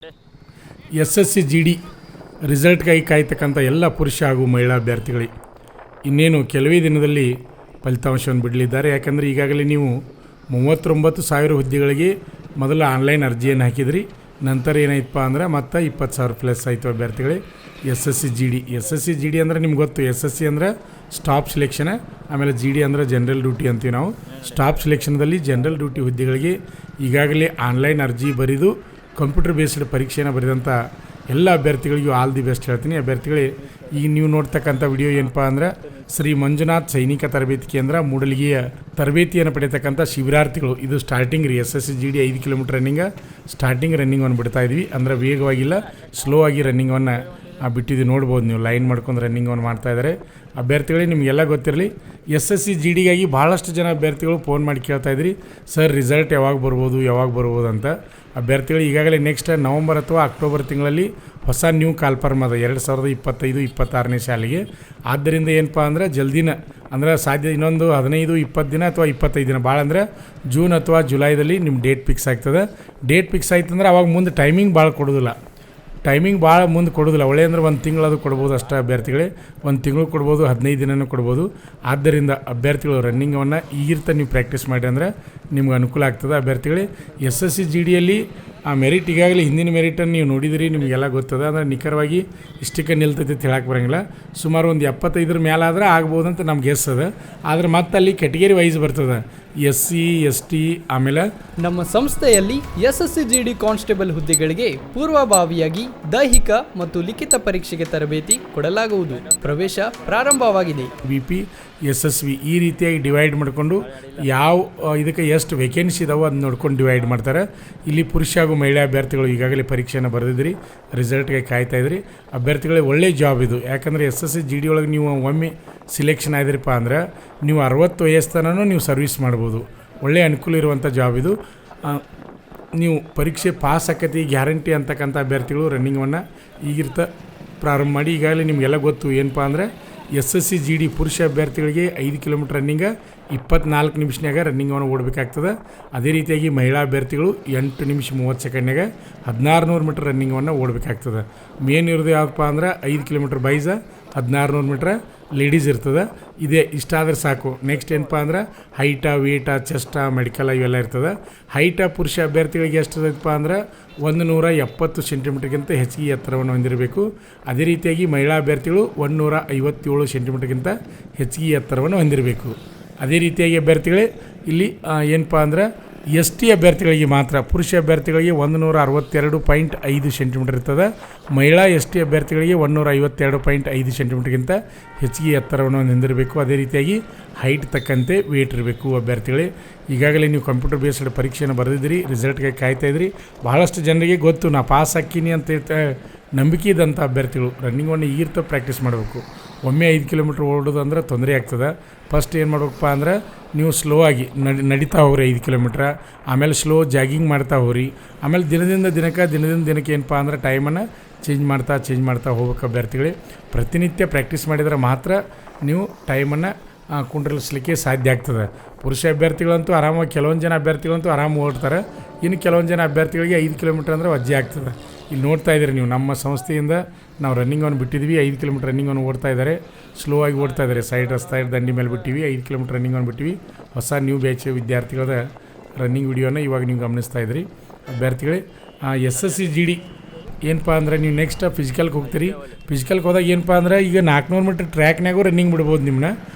SSC GD ರಿಸಲ್ಟ್ಗಾಗಿ ಕಾಯ್ತಕ್ಕಂಥ ಎಲ್ಲ ಪುರುಷ ಹಾಗೂ ಮಹಿಳಾ ಅಭ್ಯರ್ಥಿಗಳಿಗೆ ಇನ್ನೇನು ಕೆಲವೇ ದಿನದಲ್ಲಿ ಫಲಿತಾಂಶವನ್ನು ಬಿಡಲಿದ್ದಾರೆ. ಯಾಕಂದರೆ ಈಗಾಗಲೇ ನೀವು 39,000 ಹುದ್ದೆಗಳಿಗೆ ಮೊದಲು ಆನ್ಲೈನ್ ಅರ್ಜಿಯನ್ನು ಹಾಕಿದ್ರಿ. ನಂತರ ಏನಾಯ್ತಪ್ಪ ಅಂದ್ರೆ ಮತ್ತು 20,000 ಪ್ಲಸ್ ಆಯಿತು ಅಭ್ಯರ್ಥಿಗಳಿಗೆ. SSC GD ಅಂದರೆ ನಿಮ್ಗೆ ಗೊತ್ತು. SSC ಅಂದರೆ ಸ್ಟಾಫ್ ಸಿಲೆಕ್ಷನ್, ಆಮೇಲೆ GD ಅಂದರೆ ಜನರಲ್ ಡ್ಯೂಟಿ ಅಂತೀವಿ ನಾವು. ಸ್ಟಾಫ್ ಸಿಲೆಕ್ಷನ್ದಲ್ಲಿ ಜನರಲ್ ಡ್ಯೂಟಿ ಹುದ್ದೆಗಳಿಗೆ ಈಗಾಗಲೇ ಆನ್ಲೈನ್ ಅರ್ಜಿ ಬರೆದು ಕಂಪ್ಯೂಟರ್ ಬೇಸ್ಡ್ ಪರೀಕ್ಷೆಯನ್ನು ಬರೆದಂಥ ಎಲ್ಲ ಅಭ್ಯರ್ಥಿಗಳಿಗೂ ಆಲ್ ದಿ ಬೆಸ್ಟ್ ಹೇಳ್ತೀನಿ. ಅಭ್ಯರ್ಥಿಗಳೇ, ಈಗ ನೀವು ನೋಡ್ತಕ್ಕಂಥ ವಿಡಿಯೋ ಏನಪ್ಪ ಅಂದ್ರೆ ಶ್ರೀ ಮಂಜುನಾಥ್ ಸೈನಿಕ ತರಬೇತಿ ಕೇಂದ್ರ ಮೂಡಲಗಿಯ ತರಬೇತಿಯನ್ನು ಪಡೆಯತಕ್ಕಂಥ ಶಿಬಿರಾರ್ಥಿಗಳು. ಇದು ಸ್ಟಾರ್ಟಿಂಗ್ ರೀ. SSC GD 5 ಕಿಲೋಮೀಟರ್ ಸ್ಟಾರ್ಟಿಂಗ್ ರನ್ನಿಂಗನ್ನು ಬಿಡ್ತಾ ಇದ್ವಿ. ಅಂದರೆ ವೇಗವಾಗಿಲ್ಲ, ಸ್ಲೋ ಆಗಿ ರನ್ನಿಂಗನ್ನು ಬಿಟ್ಟಿದ್ದು ನೋಡ್ಬೋದು. ನೀವು ಲೈನ್ ಮಾಡ್ಕೊಂಡು ರನ್ನಿಂಗನ್ನು ಮಾಡ್ತಾಯಿದ್ದಾರೆ. ಅಭ್ಯರ್ಥಿಗಳೇ, ನಿಮಗೆಲ್ಲ ಗೊತ್ತಿರಲಿ, SSC GDಗಾಗಿ ಭಾಳಷ್ಟು ಜನ ಅಭ್ಯರ್ಥಿಗಳು ಫೋನ್ ಮಾಡಿ ಕೇಳ್ತಾಯಿದ್ರಿ, ಸರ್ ರಿಸಲ್ಟ್ ಯಾವಾಗ ಬರ್ಬೋದು ಅಂತ. ಅಭ್ಯರ್ಥಿಗಳು ಈಗಾಗಲೇ ನೆಕ್ಸ್ಟ್ ನವಂಬರ್ ಅಥವಾ ಅಕ್ಟೋಬರ್ ತಿಂಗಳಲ್ಲಿ ಹೊಸ ನ್ಯೂ ಕಾಲ್ಫಾರ್ಮ್ ಅದ 2025-26ನೇ ಸಾಲಿಗೆ. ಆದ್ದರಿಂದ ಏನಪ್ಪ ಅಂದ್ರೆ ಜಲ್ದಿನ ಅಂದ್ರೆ ಸಾಧ್ಯ ಇನ್ನೊಂದು 15-20 ದಿನ ಅಥವಾ 25 ದಿನ, ಭಾಳ ಅಂದರೆ ಜೂನ್ ಅಥವಾ ಜುಲೈದಲ್ಲಿ ನಿಮ್ಮ ಡೇಟ್ ಫಿಕ್ಸ್ ಆಗ್ತದೆ. ಡೇಟ್ ಫಿಕ್ಸ್ ಆಯ್ತು ಅಂದ್ರೆ ಅವಾಗ ಮುಂದೆ ಟೈಮಿಂಗ್ ಭಾಳ ಕೊಡೋದಿಲ್ಲ. ಒಳ್ಳೆ ಅಂದರೆ 1 ತಿಂಗಳು ಅದು ಕೊಡ್ಬೋದು ಅಷ್ಟೇ. ಅಭ್ಯರ್ಥಿಗಳೇ, 1 ತಿಂಗಳು ಕೊಡ್ಬೋದು, 15 ದಿನನೂ ಕೊಡ್ಬೋದು. ಆದ್ದರಿಂದ ಅಭ್ಯರ್ಥಿಗಳು ರನ್ನಿಂಗನ್ನು ಈಗಿರ್ತಾ ನೀವು ಪ್ರಾಕ್ಟೀಸ್ ಮಾಡಿ ಅಂದರೆ ನಿಮ್ಗೆ ಅನುಕೂಲ ಆಗ್ತದೆ. ಅಭ್ಯರ್ಥಿಗಳೇ, SSC GDಯಲ್ಲಿ ಆ ಮೆರಿಟ್ ಈಗಾಗಲೇ ಹಿಂದಿನ ಮೆರಿಟನ್ನು ನೀವು ನೋಡಿದಿರಿ, ನಿಮಗೆಲ್ಲ ಗೊತ್ತದ. ಅಂದರೆ ನಿಖರವಾಗಿ ಇಷ್ಟಕ್ಕೆ ನಿಲ್ತೈತೆ ಅಂತ ಹೇಳಕ್ಕೆ ಬರೋಂಗಿಲ್ಲ. ಸುಮಾರು ಒಂದು 75 ಮೇಲೆ ಆದ್ರೆ ಆಗ್ಬೋದು ಅಂತ ನಮ್ಗೆ ಗೆಸ್ ಅದ. ಆದರೆ ಮತ್ತೆ ಅಲ್ಲಿ ಕೆಟಗರಿ ವೈಸ್ ಬರ್ತದೆ, SC ST. ಆಮೇಲೆ ನಮ್ಮ ಸಂಸ್ಥೆಯಲ್ಲಿ SSC GD ಕಾನ್ಸ್ಟೇಬಲ್ ಹುದ್ದೆಗಳಿಗೆ ಪೂರ್ವಭಾವಿಯಾಗಿ ದೈಹಿಕ ಮತ್ತು ಲಿಖಿತ ಪರೀಕ್ಷೆಗೆ ತರಬೇತಿ ಕೊಡಲಾಗುವುದು. ಪ್ರವೇಶ ಪ್ರಾರಂಭವಾಗಿದೆ. BP SSV ಈ ರೀತಿಯಾಗಿ ಡಿವೈಡ್ ಮಾಡಿಕೊಂಡು ಯಾವ ಇದಕ್ಕೆ ಎಷ್ಟು ವೇಕೆನ್ಸಿ ಇದಾವೋ ಅದನ್ನ ನೋಡ್ಕೊಂಡು ಡಿವೈಡ್ ಮಾಡ್ತಾರೆ. ಇಲ್ಲಿ ಪುರುಷ ಹಾಗೂ ಮಹಿಳಾ ಅಭ್ಯರ್ಥಿಗಳು ಈಗಾಗಲೇ ಪರೀಕ್ಷೆಯನ್ನು ಬರೆದಿದ್ರಿ, ರಿಸಲ್ಟ್ಗೆ ಕಾಯ್ತಾಯಿದ್ರಿ. ಅಭ್ಯರ್ಥಿಗಳಿಗೆ ಒಳ್ಳೆ ಜಾಬ್ ಇದು. ಯಾಕಂದರೆ SSC GD ಒಳಗೆ ನೀವು ಒಮ್ಮೆ ಸಿಲೆಕ್ಷನ್ ಆದಿರಪ್ಪ ಅಂದ್ರೆ ನೀವು 60 ವಯಸ್ಸು ತನಕ ನೀವು ಸರ್ವಿಸ್ ಮಾಡ್ಬೋದು. ಒಳ್ಳೆಯ ಅನುಕೂಲ ಇರುವಂಥ ಜಾಬ್ ಇದು. ನೀವು ಪರೀಕ್ಷೆ ಪಾಸ್ ಆಕತಿ ಗ್ಯಾರಂಟಿ ಅಂತಕ್ಕಂಥ ಅಭ್ಯರ್ಥಿಗಳು ರನ್ನಿಂಗನ್ನು ಈಗಿರ್ತ ಪ್ರಾರಂಭ ಮಾಡಿ. ಈಗಾಗಲೇ ನಿಮಗೆಲ್ಲ ಗೊತ್ತು ಏನಪ್ಪ ಅಂದರೆ SSC GD ಪುರುಷ ಅಭ್ಯರ್ಥಿಗಳಿಗೆ 5 ಕಿಲೋಮೀಟರ್ ರನ್ನಿಂಗ 24 ನಿಮಿಷನಾಗ ರನ್ನಿಂಗನ್ನು ಓಡಬೇಕಾಗ್ತದೆ. ಅದೇ ರೀತಿಯಾಗಿ ಮಹಿಳಾ ಅಭ್ಯರ್ಥಿಗಳು 8 ನಿಮಿಷ 30 ಸೆಕೆಂಡ್ನಾಗ 1600 ಮೀಟರ್ ರನ್ನಿಂಗನ್ನು ಓಡಬೇಕಾಗ್ತದೆ. ಮೇನ್ ಇರೋದು ಯಾವುದಪ್ಪ ಅಂದ್ರೆ 5 ಕಿಲೋಮೀಟರ್ ಬೈಸ, 1600 ಮೀಟ್ರ್ ಲೇಡೀಸ್ ಇರ್ತದೆ. ಇಷ್ಟಾದ್ರೆ ಸಾಕು. ನೆಕ್ಸ್ಟ್ ಏನಪ್ಪ ಅಂದ್ರೆ ಹೈಟ, ವೇಟ, ಚೆಸ್ಟ, ಮೆಡಿಕಲ್ ಇವೆಲ್ಲ ಇರ್ತದೆ. ಹೈಟ ಪುರುಷ ಅಭ್ಯರ್ಥಿಗಳಿಗೆ ಎಷ್ಟಿದೆಪ್ಪ ಅಂದ್ರೆ 170 ಸೆಂಟಿಮೀಟರ್ಗಿಂತ ಹೆಚ್ಚಿಗೆ ಎತ್ತರವನ್ನು ಹೊಂದಿರಬೇಕು. ಅದೇ ರೀತಿಯಾಗಿ ಮಹಿಳಾ ಅಭ್ಯರ್ಥಿಗಳು 157 ಸೆಂಟಿಮೀಟರ್ಗಿಂತ ಹೆಚ್ಚಿಗೆ ಎತ್ತರವನ್ನು ಹೊಂದಿರಬೇಕು. ಅದೇ ರೀತಿಯಾಗಿ ಅಭ್ಯರ್ಥಿಗಳೇ, ಇಲ್ಲಿ ಏನಪ್ಪ ಅಂದ್ರೆ ST ಅಭ್ಯರ್ಥಿಗಳಿಗೆ ಮಾತ್ರ, ಪುರುಷ ಅಭ್ಯರ್ಥಿಗಳಿಗೆ 162.5 ಸೆಂಟಿಮೀಟರ್ ಇರ್ತದೆ. ಮಹಿಳಾ ST ಅಭ್ಯರ್ಥಿಗಳಿಗೆ 152.5 ಸೆಂಟಿಮೀಟರ್ಗಿಂತ ಹೆಚ್ಚಿಗೆ ಎತ್ತರವನ್ನು ಹೊಂದಿರಬೇಕು. ಅದೇ ರೀತಿಯಾಗಿ ಹೈಟ್ ತಕ್ಕಂತೆ ವೇಟ್ ಇರಬೇಕು. ಅಭ್ಯರ್ಥಿಗಳೇ, ಈಗಾಗಲೇ ನೀವು ಕಂಪ್ಯೂಟರ್ ಬೇಸ್ಡ್ ಪರೀಕ್ಷೆಯನ್ನು ಬರೆದಿದ್ದೀರಿ, ರಿಸಲ್ಟ್ಗೆ ಕಾಯ್ತಾಯಿದ್ರಿ. ಭಾಳಷ್ಟು ಜನರಿಗೆ ಗೊತ್ತು ನಾ ಪಾಸ್ ಹಾಕೀನಿ ಅಂತ ನಂಬಿಕೆ ಇದ್ದಂಥ ಅಭ್ಯರ್ಥಿಗಳು ರನ್ನಿಂಗನ್ನು ಈಗಿರ್ತ ಪ್ರಾಕ್ಟೀಸ್ ಮಾಡಬೇಕು. ಒಮ್ಮೆ 5 ಕಿಲೋಮೀಟ್ರ್ ಓಡೋದು ಅಂದ್ರೆ ತೊಂದರೆ ಆಗ್ತದೆ. ಫಸ್ಟ್ ಏನು ಮಾಡ್ಬೇಕಪ್ಪ ಅಂದ್ರೆ ನೀವು ಸ್ಲೋ ಆಗಿ ನಡೀತಾ ಹೋಗ್ರಿ 5 ಕಿಲೋಮೀಟ್ರ್, ಆಮೇಲೆ ಸ್ಲೋ ಜಾಗಿಂಗ್ ಮಾಡ್ತಾ ಹೋಗ್ರಿ. ಆಮೇಲೆ ದಿನದಿಂದ ದಿನಕ್ಕೆ ಏನಪ್ಪ ಅಂದ್ರೆ ಟೈಮನ್ನು ಚೇಂಜ್ ಮಾಡ್ತಾ ಹೋಗ್ಬೇಕು. ಅಭ್ಯರ್ಥಿಗಳೇ, ಪ್ರತಿನಿತ್ಯ ಪ್ರಾಕ್ಟೀಸ್ ಮಾಡಿದರೆ ಮಾತ್ರ ನೀವು ಟೈಮನ್ನು ಕುಂಡ್ರಲಿಸ್ಲಿಕ್ಕೆ ಸಾಧ್ಯ ಆಗ್ತದೆ. ಪುರುಷ ಅಭ್ಯರ್ಥಿಗಳಂತೂ ಆರಾಮಾಗಿ, ಕೆಲವೊಂದು ಜನ ಅಭ್ಯರ್ಥಿಗಳಂತೂ ಆರಾಮ ಓಡ್ತಾರೆ. ಇನ್ನು ಕೆಲವೊಂದು ಜನ ಅಭ್ಯರ್ಥಿಗಳಿಗೆ 5 ಕಿಲೋಮೀಟ್ರ್ ಅಂದರೆ ವಜ್ಜೆ ಆಗ್ತದೆ. ಇಲ್ಲಿ ನೋಡ್ತಾ ಇದ್ದೀರಿ ನೀವು, ನಮ್ಮ ಸಂಸ್ಥೆಯಿಂದ ನಾವು ರನ್ನಿಂಗನ್ನು ಬಿಟ್ಟಿದ್ವಿ. 5 ಕಿಲೋಮೀಟ್ರ್ ರನ್ನಿಂಗನ್ನು ಓಡ್ತಾ ಇದ್ದಾರೆ, ಸ್ಲೋ ಆಗಿ ಓಡ್ತಾ ಇದ್ದಾರೆ. ಸೈಡ್ ದಂಡಿ ಮೇಲೆ ಬಿಟ್ಟಿವಿ, 5 ಕಿಲೋಮೀಟ್ರ್ ರನ್ನಿಂಗನ್ನು ಬಿಟ್ಟಿವಿ. ಹೊಸ ನ್ಯೂ ಬ್ಯಾಚ್ ವಿದ್ಯಾರ್ಥಿಗಳ ರನ್ನಿಂಗ್ ವಿಡಿಯೋನ ಇವಾಗ ನೀವು ಗಮನಿಸ್ತಾ ಇದ್ದೀರಿ. ಅಭ್ಯರ್ಥಿಗಳೇ, SSC GD ಏನಪ್ಪ ಅಂದರೆ ನೀವು ನೆಕ್ಸ್ಟ್ ಫಿಸಿಕಲ್ಗೆ ಹೋಗ್ತೀರಿ. ಫಿಸಿಕಲ್ಗೆ ಹೋದಾಗ ಏನಪ್ಪ ಅಂದ್ರೆ ಈಗ 400 ಮೀಟ್ರ್ ಟ್ರ್ಯಾಕ್ನಾಗೂ ರನ್ನಿಂಗ್ ಬಿಡ್ಬೋದು ನಿಮ್ಮನ್ನ,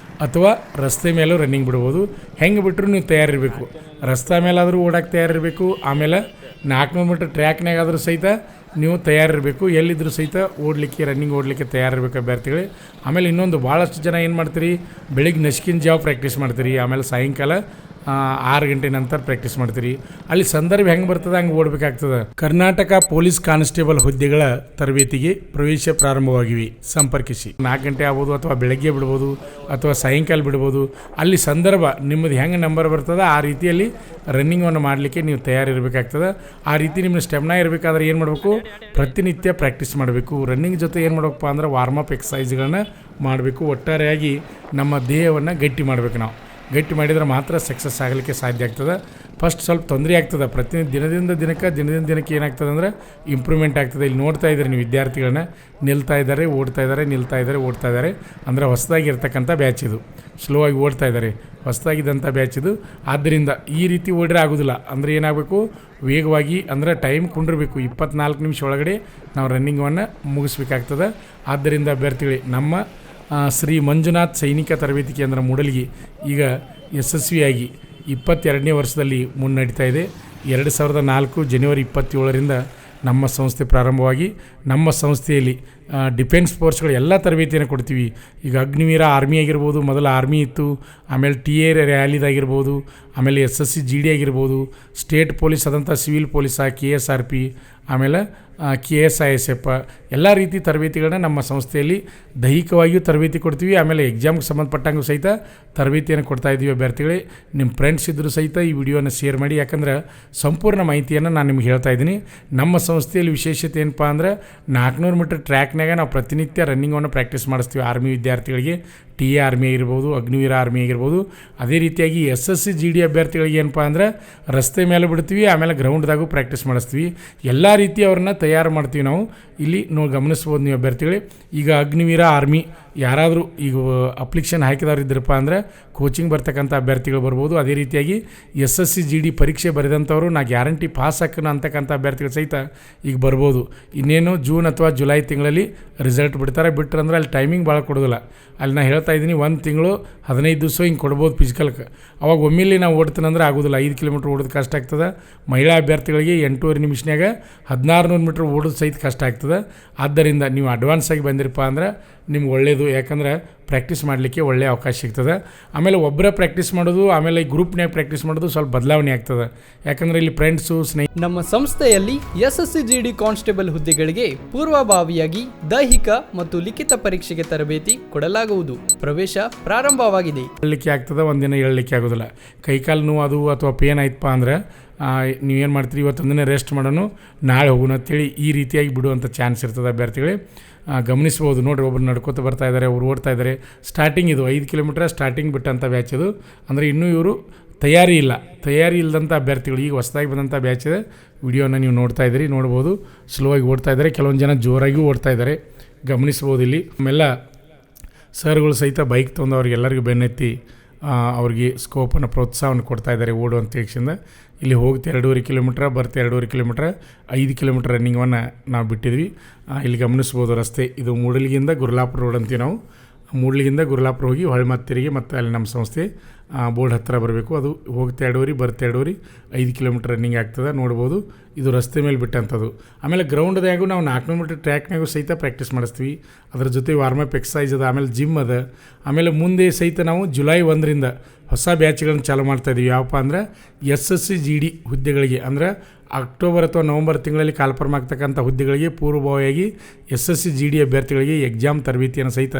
ಅಥವಾ ರಸ್ತೆ ಮೇಲೂ ರನ್ನಿಂಗ್ ಬಿಡ್ಬೋದು. ಹೆಂಗೆ ಬಿಟ್ಟರು ನೀವು ತಯಾರಿರಬೇಕು. ರಸ್ತೆ ಮೇಲಾದರೂ ಓಡೋಕ್ಕೆ ತಯಾರಿರಬೇಕು. ಆಮೇಲೆ 400 ಮೀಟ್ರ್ ಟ್ರ್ಯಾಕ್ನಾಗಾದರೂ ಸಹಿತ ನೀವು ತಯಾರಿರಬೇಕು. ಎಲ್ಲಿದ್ದರೂ ಸಹಿತ ರನ್ನಿಂಗ್ ಓಡಲಿಕ್ಕೆ ತಯಾರಿರಬೇಕು ಅಭ್ಯರ್ಥಿಗಳೇ. ಆಮೇಲೆ ಇನ್ನೊಂದು, ಭಾಳಷ್ಟು ಜನ ಏನು ಮಾಡ್ತೀರಿ, ಬೆಳಿಗ್ಗೆ ನಸುಕಿನ ಜಾವ ಪ್ರಾಕ್ಟೀಸ್ ಮಾಡ್ತೀರಿ, ಆಮೇಲೆ ಸಾಯಂಕಾಲ 6 ಗಂಟೆ ನಂತರ ಪ್ರಾಕ್ಟೀಸ್ ಮಾಡ್ತೀರಿ. ಅಲ್ಲಿ ಸಂದರ್ಭ ಹೆಂಗೆ ಬರ್ತದೆ ಹಂಗೆ ಓಡಬೇಕಾಗ್ತದೆ. ಕರ್ನಾಟಕ ಪೊಲೀಸ್ ಕಾನ್ಸ್ಟೇಬಲ್ ಹುದ್ದೆಗಳ ತರಬೇತಿಗೆ ಪ್ರವೇಶ ಪ್ರಾರಂಭವಾಗಿವೆ. ಸಂಪರ್ಕಿಸಿ. 4 ಗಂಟೆ ಆಗ್ಬೋದು, ಅಥವಾ ಬೆಳಗ್ಗೆ ಬಿಡ್ಬೋದು, ಅಥವಾ ಸಾಯಂಕಾಲ ಬಿಡ್ಬೋದು. ಅಲ್ಲಿ ಸಂದರ್ಭ ನಿಮ್ಮದು ಹೆಂಗೆ ನಂಬರ್ ಬರ್ತದೆ ಆ ರೀತಿಯಲ್ಲಿ ರನ್ನಿಂಗನ್ನು ಮಾಡಲಿಕ್ಕೆ ನೀವು ತಯಾರಿರಬೇಕಾಗ್ತದೆ. ಆ ರೀತಿ ನಿಮ್ಮ ಸ್ಟೆಮ್ನಾ ಇರಬೇಕಾದ್ರೆ ಏನು ಮಾಡಬೇಕು, ಪ್ರತಿನಿತ್ಯ ಪ್ರಾಕ್ಟೀಸ್ ಮಾಡಬೇಕು. ರನ್ನಿಂಗ್ ಜೊತೆ ಏನು ಮಾಡಬೇಕಪ್ಪ ಅಂದ್ರೆ ವಾರ್ಮಪ್ ಎಕ್ಸಸೈಸ್ಗಳನ್ನ ಮಾಡಬೇಕು. ಒಟ್ಟಾರೆಯಾಗಿ ನಮ್ಮ ದೇಹವನ್ನು ಗಟ್ಟಿ ಮಾಡಬೇಕು ನಾವು. ಗಟ್ಟಿ ಮಾಡಿದರೆ ಮಾತ್ರ ಸಕ್ಸಸ್ ಆಗಲಿಕ್ಕೆ ಸಾಧ್ಯ ಆಗ್ತದೆ. ಫಸ್ಟ್ ಸ್ವಲ್ಪ ತೊಂದರೆ ಆಗ್ತದೆ, ದಿನದಿಂದ ದಿನಕ್ಕೆ ಏನಾಗ್ತದೆ ಅಂದರೆ ಇಂಪ್ರೂವ್ಮೆಂಟ್ ಆಗ್ತದೆ. ಇಲ್ಲಿ ನೋಡ್ತಾ ಇದ್ದೀರಿ ನೀವು ವಿದ್ಯಾರ್ಥಿಗಳನ್ನ ನಿಲ್ತಾ ಇದ್ದಾರೆ, ಓಡ್ತಾ ಇದ್ದಾರೆ ಅಂದರೆ ಹೊಸದಾಗಿರ್ತಕ್ಕಂಥ ಬ್ಯಾಚ್ ಇದು. ಸ್ಲೋ ಆಗಿ ಓಡ್ತಾ ಇದ್ದಾರೆ, ಹೊಸದಾಗಿದ್ದಂಥ ಬ್ಯಾಚ್ ಇದು. ಆದ್ದರಿಂದ ಈ ರೀತಿ ಓಡ್ರೆ ಆಗೋದಿಲ್ಲ. ಅಂದರೆ ಏನಾಗಬೇಕು, ವೇಗವಾಗಿ ಅಂದರೆ ಟೈಮ್ ಕುಂಡಿರಬೇಕು. 24 ನಿಮಿಷ ಒಳಗಡೆ ನಾವು ರನ್ನಿಂಗನ್ನು ಮುಗಿಸ್ಬೇಕಾಗ್ತದೆ. ಆದ್ದರಿಂದ ಅಭ್ಯರ್ಥಿಗಳೇ, ನಮ್ಮ ಶ್ರೀ ಮಂಜುನಾಥ್ ಸೈನಿಕ ತರಬೇತಿ ಕೇಂದ್ರ ಮೂಡಲ್ಗಿ ಈಗ ಯಶಸ್ವಿಯಾಗಿ 22ನೇ ವರ್ಷದಲ್ಲಿ ಮುನ್ನಡೀತಾ ಇದೆ. 2004 ಜನವರಿ 27ರಿಂದ ನಮ್ಮ ಸಂಸ್ಥೆ ಪ್ರಾರಂಭವಾಗಿ ನಮ್ಮ ಸಂಸ್ಥೆಯಲ್ಲಿ ಡಿಫೆನ್ಸ್ ಫೋರ್ಸ್ಗಳು ಎಲ್ಲ ತರಬೇತಿಯನ್ನು ಕೊಡ್ತೀವಿ. ಈಗ ಅಗ್ನಿವೀರ ಆರ್ಮಿ ಆಗಿರ್ಬೋದು, ಮೊದಲು ಆರ್ಮಿ ಇತ್ತು, ಆಮೇಲೆ ಟಿ ಎ ರ್ಯಾಲಿದಾಗಿರ್ಬೋದು, ಆಮೇಲೆ SSC GD ಆಗಿರ್ಬೋದು, ಸ್ಟೇಟ್ ಪೊಲೀಸ್ ಆದಂಥ ಸಿವಿಲ್ ಪೊಲೀಸ, KSRP, ಆಮೇಲೆ KSISF ಎಲ್ಲ ರೀತಿ ತರಬೇತಿಗಳನ್ನ ನಮ್ಮ ಸಂಸ್ಥೆಯಲ್ಲಿ ದೈಹಿಕವಾಗಿಯೂ ತರಬೇತಿ ಕೊಡ್ತೀವಿ. ಆಮೇಲೆ ಎಕ್ಸಾಮ್ಗೆ ಸಂಬಂಧಪಟ್ಟಂಗೂ ಸಹಿತ ತರಬೇತಿಯನ್ನು ಕೊಡ್ತಾಯಿದ್ದೀವಿ. ಅಭ್ಯರ್ಥಿಗಳೇ, ನಿಮ್ಮ ಫ್ರೆಂಡ್ಸ್ ಇದ್ದರೂ ಸಹಿತ ಈ ವಿಡಿಯೋನ ಶೇರ್ ಮಾಡಿ, ಯಾಕಂದ್ರೆ ಸಂಪೂರ್ಣ ಮಾಹಿತಿಯನ್ನು ನಾನು ನಿಮ್ಗೆ ಹೇಳ್ತಾ ಇದ್ದೀನಿ. ನಮ್ಮ ಸಂಸ್ಥೆಯಲ್ಲಿ ವಿಶೇಷತೆ ಏನಪ್ಪ ಅಂದ್ರೆ 400 ಮೀಟರ್ ಟ್ರ್ಯಾಕ್ನಾಗ ನಾವು ಪ್ರತಿನಿತ್ಯ ರನ್ನಿಂಗನ್ನು ಪ್ರಾಕ್ಟೀಸ್ ಮಾಡಿಸ್ತೀವಿ. ಆರ್ಮಿ ವಿದ್ಯಾರ್ಥಿಗಳಿಗೆ, ಟಿ ಎ ಆರ್ಮಿ ಆಗಿರ್ಬೋದು, ಅಗ್ನಿವೀರ ಆರ್ಮಿ ಆಗಿರ್ಬೋದು. ಅದೇ ರೀತಿಯಾಗಿ SSC GD ಅಭ್ಯರ್ಥಿಗಳಿಗೆ ಏನಪ್ಪ ಅಂದ್ರೆ ರಸ್ತೆ ಮೇಲೆ ಬಿಡ್ತೀವಿ, ಆಮೇಲೆ ಗ್ರೌಂಡ್ದಾಗೂ ಪ್ರಾಕ್ಟೀಸ್ ಮಾಡಿಸ್ತೀವಿ. ಎಲ್ಲ ರೀತಿ ಅವ್ರನ್ನ ತಯಾರು ಮಾಡ್ತೀವಿ ನಾವು. ಇಲ್ಲಿ ಗಮನಿಸ್ಬೋದು ನೀವು ಅಭ್ಯರ್ಥಿಗಳೇ. ಈಗ ಅಗ್ನಿವೀರ ಆರ್ಮಿ ಯಾರಾದರೂ ಈಗ ಅಪ್ಲಿಕೇಶನ್ ಹಾಕಿದವ್ರು ಇದ್ರಪ್ಪ ಅಂದರೆ ಕೋಚಿಂಗ್ ಬರ್ತಕ್ಕಂಥ ಅಭ್ಯರ್ಥಿಗಳು ಬರ್ಬೋದು. ಅದೇ ರೀತಿಯಾಗಿ SSC GD ಪರೀಕ್ಷೆ ಬರೆದಂಥವ್ರು ನಾ ಗ್ಯಾರಂಟಿ ಪಾಸ್ ಹಾಕೋಣ ಅಂತಕ್ಕಂಥ ಅಭ್ಯರ್ಥಿಗಳು ಸಹಿತ ಈಗ ಬರ್ಬೋದು. ಇನ್ನೇನು ಜೂನ್ ಅಥವಾ ಜುಲೈ ತಿಂಗಳಲ್ಲಿ ರಿಸಲ್ಟ್ ಬಿಟ್ಟರಂದ್ರೆ ಅಲ್ಲಿ ಟೈಮಿಂಗ್ ಭಾಳ ಕೊಡೋದಿಲ್ಲ. ಅಲ್ಲಿ ನಾನು ಹೇಳ್ತಾ ಇದ್ದೀನಿ, 1 ತಿಂಗಳು 15 ದಿವಸ ಹಿಂಗೆ ಕೊಡ್ಬೋದು ಫಿಸಿಕಲ್ಗೆ. ಅವಾಗ ಒಮ್ಮೆಲೆ ನಾವು ಓಡ್ತೀನಂದ್ರೆ ಆಗೋದಿಲ್ಲ. 5 ಕಿಲೋಮೀಟ್ರ್ ಓಡೋದು ಕಷ್ಟ ಆಗ್ತದೆ. ಮಹಿಳಾ ಅಭ್ಯರ್ಥಿಗಳಿಗೆ 8.5 ನಿಮಿಷನಾಗ 1600 ಮೀಟ್ರ್ ಓಡೋದು ಸಹಿತ ಕಷ್ಟ ಆಗ್ತದೆ. ಆದ್ದರಿಂದ ನೀವು ಅಡ್ವಾನ್ಸ್ ಆಗಿ ಬಂದಿರಪ್ಪ ಅಂದ್ರೆ ನಿಮ್ಗೆ ಒಳ್ಳೆಯದು, ಯಾಕಂದ್ರೆ ಪ್ರಾಕ್ಟೀಸ್ ಮಾಡಲಿಕ್ಕೆ ಒಳ್ಳೆಯ ಅವಕಾಶ ಸಿಗ್ತದೆ. ಆಮೇಲೆ ಒಬ್ಬರೇ ಪ್ರಾಕ್ಟೀಸ್ ಮಾಡೋದು, ಆಮೇಲೆ ಈ ಗ್ರೂಪ್ನಾಗ ಪ್ರಾಕ್ಟೀಸ್ ಮಾಡೋದು ಸ್ವಲ್ಪ ಬದಲಾವಣೆ ಆಗ್ತದೆ. ಯಾಕಂದರೆ ಇಲ್ಲಿ ಫ್ರೆಂಡ್ಸು ನಮ್ಮ ಸಂಸ್ಥೆಯಲ್ಲಿ SSC GD ಕಾನ್ಸ್ಟೇಬಲ್ ಹುದ್ದೆಗಳಿಗೆ ಪೂರ್ವಭಾವಿಯಾಗಿ ದೈಹಿಕ ಮತ್ತು ಲಿಖಿತ ಪರೀಕ್ಷೆಗೆ ತರಬೇತಿ ಕೊಡಲಾಗುವುದು. ಪ್ರವೇಶ ಪ್ರಾರಂಭವಾಗಿದೆ. ಹೇಳಲಿಕ್ಕೆ ಆಗ್ತದೆ, ಒಂದಿನ ಹೇಳಲಿಕ್ಕೆ ಆಗೋದಿಲ್ಲ. ಕೈಕಾಲು ನೋವು ಅದು ಅಥವಾ ಪೇನ್ ಆಯ್ತಪ್ಪ ಅಂದ್ರೆ ನೀವೇನು ಮಾಡ್ತೀರಿ, ಇವತ್ತೊಂದಿನ ರೆಸ್ಟ್ ಮಾಡೋಣ, ನಾಳೆ ಹೋಗೋಣ ಅಂತೇಳಿ ಈ ರೀತಿಯಾಗಿ ಬಿಡುವಂಥ ಚಾನ್ಸ್ ಇರ್ತದೆ. ಅಭ್ಯರ್ಥಿಗಳೇ ಗಮನಿಸ್ಬೋದು. ನೋಡಿರಿ, ಒಬ್ಬರು ನಡ್ಕೋತ ಬರ್ತಾ ಇದ್ದಾರೆ, ಅವ್ರು ಓಡ್ತಾ ಇದ್ದಾರೆ. ಸ್ಟಾರ್ಟಿಂಗ್ ಇದು 5 ಕಿಲೋಮೀಟ್ರ್ ಸ್ಟಾರ್ಟಿಂಗ್ ಬಿಟ್ಟಂಥ ಬ್ಯಾಚ್ ಇದು. ಅಂದರೆ ಇನ್ನೂ ಇವರು ತಯಾರಿ ಇಲ್ಲದಂಥ ಅಭ್ಯರ್ಥಿಗಳು, ಈಗ ಹೊಸದಾಗಿ ಬಂದಂಥ ಬ್ಯಾಚ್ ಇದೆ. ವಿಡಿಯೋನ ನೀವು ನೋಡ್ತಾ ಇದ್ದೀರಿ, ನೋಡ್ಬೋದು. ಸ್ಲೋ ಆಗಿ ಓಡ್ತಾ ಇದ್ದಾರೆ, ಕೆಲವೊಂದು ಜನ ಜೋರಾಗಿ ಓಡ್ತಾ ಇದ್ದಾರೆ, ಗಮನಿಸ್ಬೋದು. ಇಲ್ಲಿ ಆಮೇಲೆ ಸರ್ಗಳು ಸಹಿತ ಬೈಕ್ ತೊಗೊಂಡು ಅವ್ರಿಗೆಲ್ಲರಿಗೂ ಬೆನ್ನೆತ್ತಿ ಅವ್ರಿಗೆ ಸ್ಕೋಪನ್ನು ಪ್ರೋತ್ಸಾಹವನ್ನು ಕೊಡ್ತಾ ಇದ್ದಾರೆ ಓಡುವಂಥ ಯಕ್ಷಿಂದ. ಇಲ್ಲಿ ಹೋಗ್ತಾ 2.5 ಕಿಲೋಮೀಟ್ರ್, ಬರ್ತಾ 2.5 ಕಿಲೋಮೀಟ್ರ್, 5 ಕಿಲೋಮೀಟ್ರ್ ರನ್ನಿಂಗನ್ನು ನಾವು ಬಿಟ್ಟಿದ್ವಿ. ಇಲ್ಲಿ ಗಮನಿಸ್ಬೋದು ರಸ್ತೆ ಇದು. ಮೂಡಲ್ಗಿಂದ ಗುರ್ಲಾಪುರ ರೋಡ್ ಅಂತೀವಿ ನಾವು. ಮೂಡಲ್ಗಿಂದ ಗುರ್ಲಾಪುರ ಹೋಗಿ ಹೊಳೆ ಮತ್ತೆ ತಿರುಗಿ ಮತ್ತೆ ಅಲ್ಲಿ ನಮ್ಮ ಸಂಸ್ಥೆ ಬೋರ್ಡ್ ಹತ್ತಿರ ಬರಬೇಕು. ಅದು ಹೋಗ್ತಾ 2.5 ಬರ್ತಾ 2.5 5 ಕಿಲೋಮೀಟ್ರ್ ರನ್ನಿಂಗ್ ಆಗ್ತದೆ. ನೋಡ್ಬೋದು, ಇದು ರಸ್ತೆ ಮೇಲೆ ಬಿಟ್ಟಂಥದ್ದು. ಆಮೇಲೆ ಗ್ರೌಂಡ್ದಾಗೂ ನಾವು 400 ಮೀಟ್ರ್ ಟ್ರ್ಯಾಕ್ನಾಗೂ ಸಹಿತ ಪ್ರಾಕ್ಟೀಸ್ ಮಾಡಿಸ್ತೀವಿ. ಅದ್ರ ಜೊತೆ ವಾರ್ಮಪ್ ಎಕ್ಸಸೈಸ್ ಅದ, ಆಮೇಲೆ ಜಿಮ್ ಅದ. ಆಮೇಲೆ ಮುಂದೆ ಸಹಿತ ನಾವು ಜುಲೈ 1ರಿಂದ ಹೊಸ ಬ್ಯಾಚ್ಗಳನ್ನು ಚಾಲೂ ಮಾಡ್ತಾಯಿದ್ದೀವಿ. ಯಾವಪ್ಪ ಅಂದರೆ SSC GD ಹುದ್ದೆಗಳಿಗೆ, ಅಂದರೆ ಅಕ್ಟೋಬರ್ ಅಥವಾ ನವಂಬರ್ ತಿಂಗಳಲ್ಲಿ ಕಾಲ್ಫಾರ್ಮ್ ಆಗ್ತಕ್ಕಂಥ ಹುದ್ದೆಗಳಿಗೆ ಪೂರ್ವಭಾವಿಯಾಗಿ SSC GD ಅಭ್ಯರ್ಥಿಗಳಿಗೆ ಎಕ್ಸಾಮ್ ತರಬೇತಿಯನ್ನು ಸಹಿತ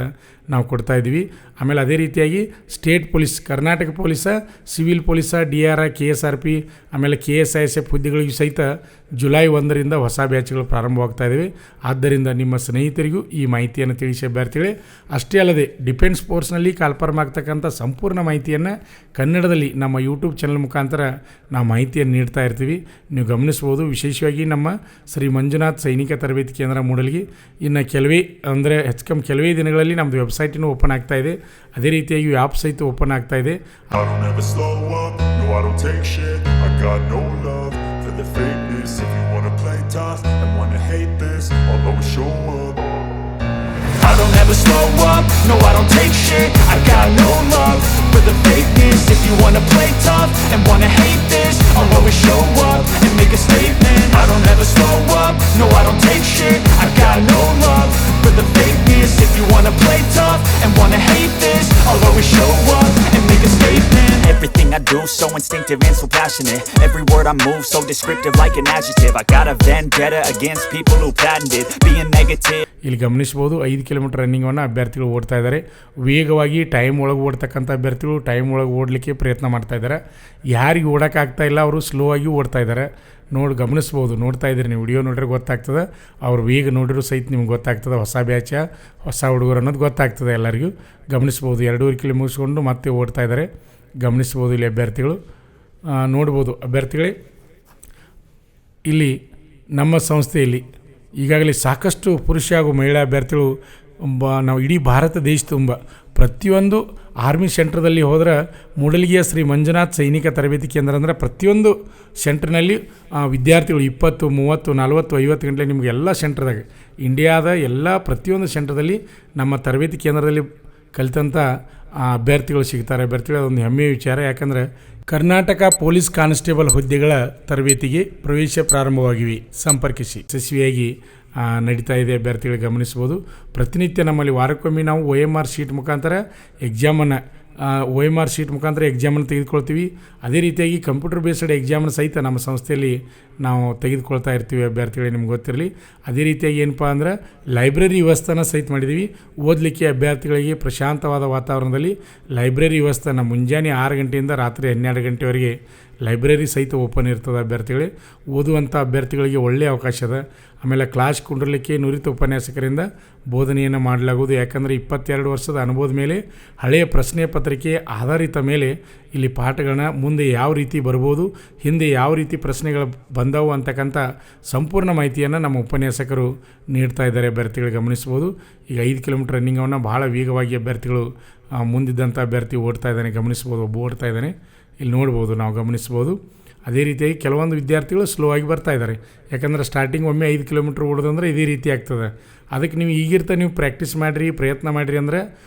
ನಾವು ಕೊಡ್ತಾಯಿದ್ದೀವಿ. ಆಮೇಲೆ ಅದೇ ರೀತಿಯಾಗಿ ಸ್ಟೇಟ್ ಪೊಲೀಸ್, ಕರ್ನಾಟಕ ಪೊಲೀಸ, ಸಿವಿಲ್ ಪೊಲೀಸ, DR, KSRP, ಆಮೇಲೆ KSISF ಹುದ್ದೆಗಳಿಗೂ ಸಹಿತ ಜುಲೈ 1ರಿಂದ ಹೊಸ ಬ್ಯಾಚ್ಗಳು ಪ್ರಾರಂಭವಾಗ್ತಾಯಿದ್ದೀವಿ. ಆದ್ದರಿಂದ ನಿಮ್ಮ ಸ್ನೇಹಿತರಿಗೂ ಈ ಮಾಹಿತಿಯನ್ನು ತಿಳಿಸಿ ಅಭ್ಯರ್ಥಿಗಳೇ. ಅಷ್ಟೇ ಅಲ್ಲದೆ ಡಿಫೆನ್ಸ್ ಫೋರ್ಸ್ನಲ್ಲಿ ಕಾಲ್ಫಾರ್ಮ್ ಆಗ್ತಕ್ಕಂಥ ಸಂಪೂರ್ಣ ಮಾಹಿತಿಯನ್ನು ಕನ್ನಡದಲ್ಲಿ ನಮ್ಮ ಯೂಟ್ಯೂಬ್ ಚಾನಲ್ ಮುಖಾಂತರ ನಾವು ಮಾಹಿತಿಯನ್ನು ನೀಡ್ತಾ ಇರ್ತೀವಿ. ನೀವು ಗಮನಿಸ್ಬೋದು. ವಿಶೇಷವಾಗಿ ನಮ್ಮ ಶ್ರೀ ಮಂಜುನಾಥ್ ಸೈನಿಕ ತರಬೇತಿ ಕೇಂದ್ರ ಮೂಡಲ್ಗಿ ಇನ್ನು ಕೆಲವೇ ದಿನಗಳಲ್ಲಿ ನಮ್ಮದು ವೆಬ್ಸೈಟಿನೂ ಓಪನ್ ಆಗ್ತಾ ಇದೆ. ಅದೇ ರೀತಿಯಾಗಿ ಆ್ಯಪ್ ಸಹಿತ ಓಪನ್ ಆಗ್ತಾ ಇದೆ. I don't ever slow up, no I don't take shit. I got no love for the fakeness. If you wanna play tough and wanna hate this, I'll always show up and make a statement. I don't ever slow up, no I don't take shit. I got no love for the fakeness. If you wanna play tough and wanna hate this, I'll always show up and make a statement. Everything I do so instinctive and so passionate. Every word I move so descriptive like an adjective. I got a vendetta against people who patented being negative. ಇಲ್ಲಿ ಗಮನಿಸ್ಬೋದು, 5 kilometre ರನ್ನಿಂಗನ್ನು ಅಭ್ಯರ್ಥಿಗಳು ಓಡ್ತಾ ಇದ್ದಾರೆ. ವೇಗವಾಗಿ time ಒಳಗೆ ಓಡ್ತಕ್ಕಂಥ ಅಭ್ಯರ್ಥಿಗಳು time ಒಳಗೆ ಓಡಲಿಕ್ಕೆ ಪ್ರಯತ್ನ ಮಾಡ್ತಾ ಇದ್ದಾರೆ. ಯಾರಿಗೆ ಓಡೋಕ್ಕಾಗ್ತಾ ಇಲ್ಲ ಅವರು ಸ್ಲೋ ಆಗಿ ಓಡ್ತಾ ಇದ್ದಾರೆ. ಗಮನಿಸ್ಬೋದು, ನೋಡ್ತಾ ಇದ್ದೀರಿ ನೀವು. ವಿಡಿಯೋ ನೋಡ್ರೆ ಗೊತ್ತಾಗ್ತದೆ. ಅವ್ರು ವೇಗ ನೋಡಿದ್ರು ಸಹಿತ ನಿಮ್ಗೆ ಗೊತ್ತಾಗ್ತದೆ ಹೊಸ ಬ್ಯಾಚ, ಹೊಸ ಹುಡುಗರು ಅನ್ನೋದು ಗೊತ್ತಾಗ್ತದೆ ಎಲ್ಲರಿಗೂ. ಗಮನಿಸ್ಬೋದು, 2.5 ಕಿಲೋ ಮುಗಿಸ್ಕೊಂಡು ಮತ್ತೆ ಓಡ್ತಾ ಇದ್ದಾರೆ. ಗಮನಿಸ್ಬೋದು. ಇಲ್ಲಿ ಅಭ್ಯರ್ಥಿಗಳು ನೋಡ್ಬೋದು. ಅಭ್ಯರ್ಥಿಗಳೇ, ಇಲ್ಲಿ ನಮ್ಮ ಸಂಸ್ಥೆಯಲ್ಲಿ ಈಗಾಗಲೇ ಸಾಕಷ್ಟು ಪುರುಷ ಹಾಗೂ ಮಹಿಳಾ ಅಭ್ಯರ್ಥಿಗಳು ನಾವು ಇಡೀ ಭಾರತ ದೇಶ ತುಂಬ ಪ್ರತಿಯೊಂದು ಆರ್ಮಿ ಸೆಂಟ್ರದಲ್ಲಿ ಹೋದ್ರೆ ಮೂಡಲಗಿಯ ಶ್ರೀ ಮಂಜುನಾಥ್ ಸೈನಿಕ ತರಬೇತಿ ಕೇಂದ್ರ ಅಂದರೆ ಪ್ರತಿಯೊಂದು ಸೆಂಟ್ರ್ನಲ್ಲಿ ವಿದ್ಯಾರ್ಥಿಗಳು 20, 30, 40, 50 ಗಂಟೆ ನಿಮಗೆ ಎಲ್ಲ ಸೆಂಟ್ರದಾಗ ಇಂಡಿಯಾದ ಎಲ್ಲ ಪ್ರತಿಯೊಂದು ಸೆಂಟ್ರದಲ್ಲಿ ನಮ್ಮ ತರಬೇತಿ ಕೇಂದ್ರದಲ್ಲಿ ಕಲಿತಂಥ ಅಭ್ಯರ್ಥಿಗಳು ಸಿಗ್ತಾರೆ. ಅಭ್ಯರ್ಥಿಗಳು ಅದೊಂದು ಹೆಮ್ಮೆಯ ವಿಚಾರ. ಯಾಕಂದರೆ ಕರ್ನಾಟಕ ಪೊಲೀಸ್ ಕಾನ್ಸ್ಟೇಬಲ್ ಹುದ್ದೆಗಳ ತರಬೇತಿಗೆ ಪ್ರವೇಶ ಪ್ರಾರಂಭವಾಗಿವೆ. ಸಂಪರ್ಕಿಸಿ. ಯಶಸ್ವಿಯಾಗಿ ನಡೀತಾ ಇದೆ. ಅಭ್ಯರ್ಥಿಗಳು ಗಮನಿಸ್ಬೋದು. ಪ್ರತಿನಿತ್ಯ ನಮ್ಮಲ್ಲಿ ವಾರಕ್ಕೊಮ್ಮೆ ನಾವು OMR ಶೀಟ್ ಮುಖಾಂತರ ಎಕ್ಸಾಮನ್ನು ಎಕ್ಸಾಮನ್ನು ತೆಗೆದುಕೊಳ್ತೀವಿ. ಅದೇ ರೀತಿಯಾಗಿ ಕಂಪ್ಯೂಟರ್ ಬೇಸ್ಡ್ ಎಕ್ಸಾಮನ್ನು ಸಹಿತ ನಮ್ಮ ಸಂಸ್ಥೆಯಲ್ಲಿ ನಾವು ತೆಗೆದುಕೊಳ್ತಾ ಇರ್ತೀವಿ. ಅಭ್ಯರ್ಥಿಗಳಿಗೆ ನಿಮ್ಗೆ ಗೊತ್ತಿರಲಿ. ಅದೇ ರೀತಿಯಾಗಿ ಏನಪ್ಪ ಅಂದ್ರೆ ಲೈಬ್ರರಿ ವ್ಯವಸ್ಥೆನ ಸಹಿತ ಮಾಡಿದ್ದೀವಿ. ಓದಲಿಕ್ಕೆ ಅಭ್ಯರ್ಥಿಗಳಿಗೆ ಪ್ರಶಾಂತವಾದ ವಾತಾವರಣದಲ್ಲಿ ಲೈಬ್ರರಿ ವ್ಯವಸ್ಥೆನ ಮುಂಜಾನೆ 6 ಗಂಟೆಯಿಂದ ರಾತ್ರಿ 12 ಗಂಟೆವರೆಗೆ ಲೈಬ್ರರಿ ಸಹಿತ ಓಪನ್ ಇರ್ತದೆ. ಅಭ್ಯರ್ಥಿಗಳೇ, ಓದುವಂಥ ಅಭ್ಯರ್ಥಿಗಳಿಗೆ ಒಳ್ಳೆಯ ಅವಕಾಶ ಅದ. ಆಮೇಲೆ ಕ್ಲಾಸ್ ಕುಂಡ್ರಲಿಕ್ಕೆ ನುರಿತ ಉಪನ್ಯಾಸಕರಿಂದ ಬೋಧನೆಯನ್ನು ಮಾಡಲಾಗುವುದು. ಯಾಕಂದರೆ 22 ವರ್ಷದ ಅನುಭವದ ಮೇಲೆ ಹಳೆಯ ಪ್ರಶ್ನೆ ಪತ್ರಿಕೆ ಆಧಾರಿತ ಮೇಲೆ ಇಲ್ಲಿ ಪಾಠಗಳನ್ನ ಮುಂದೆ ಯಾವ ರೀತಿ ಬರ್ಬೋದು, ಹಿಂದೆ ಯಾವ ರೀತಿ ಪ್ರಶ್ನೆಗಳು ಬಂದವು ಅಂತಕ್ಕಂಥ ಸಂಪೂರ್ಣ ಮಾಹಿತಿಯನ್ನು ನಮ್ಮ ಉಪನ್ಯಾಸಕರು ನೀಡ್ತಾ ಇದ್ದಾರೆ. ಅಭ್ಯರ್ಥಿಗಳು ಗಮನಿಸ್ಬೋದು. ಈಗ 5 ಕಿಲೋಮೀಟರ್ ರನ್ನಿಂಗನ್ನು ಭಾಳ ವೇಗವಾಗಿ ಅಭ್ಯರ್ಥಿಗಳು ಮುಂದಿದ್ದಂಥ ಅಭ್ಯರ್ಥಿ ಓಡ್ತಾ ಇದ್ದಾನೆ. ಗಮನಿಸ್ಬೋದು. ಒಬ್ಬ ಓಡ್ತಾ ಇದ್ದಾನೆ. ಇಲ್ಲಿ ನೋಡ್ಬೋದು, ನಾವು ಗಮನಿಸ್ಬೋದು. ಅದೇ ರೀತಿಯಾಗಿ ಕೆಲವೊಂದು ವಿದ್ಯಾರ್ಥಿಗಳು ಸ್ಲೋ ಆಗಿ ಬರ್ತಾ ಇದ್ದಾರೆ. ಯಾಕಂದರೆ ಸ್ಟಾರ್ಟಿಂಗ್ ಒಮ್ಮೆ 5 ಕಿಲೋಮೀಟ್ರ್ ಓಡೋದಂದ್ರೆ ಇದೇ ರೀತಿ ಆಗ್ತದೆ. ಅದಕ್ಕೆ ನೀವು ನೀವು ಪ್ರಾಕ್ಟೀಸ್ ಮಾಡಿರಿ, ಪ್ರಯತ್ನ ಮಾಡಿರಿ ಅಂದರೆ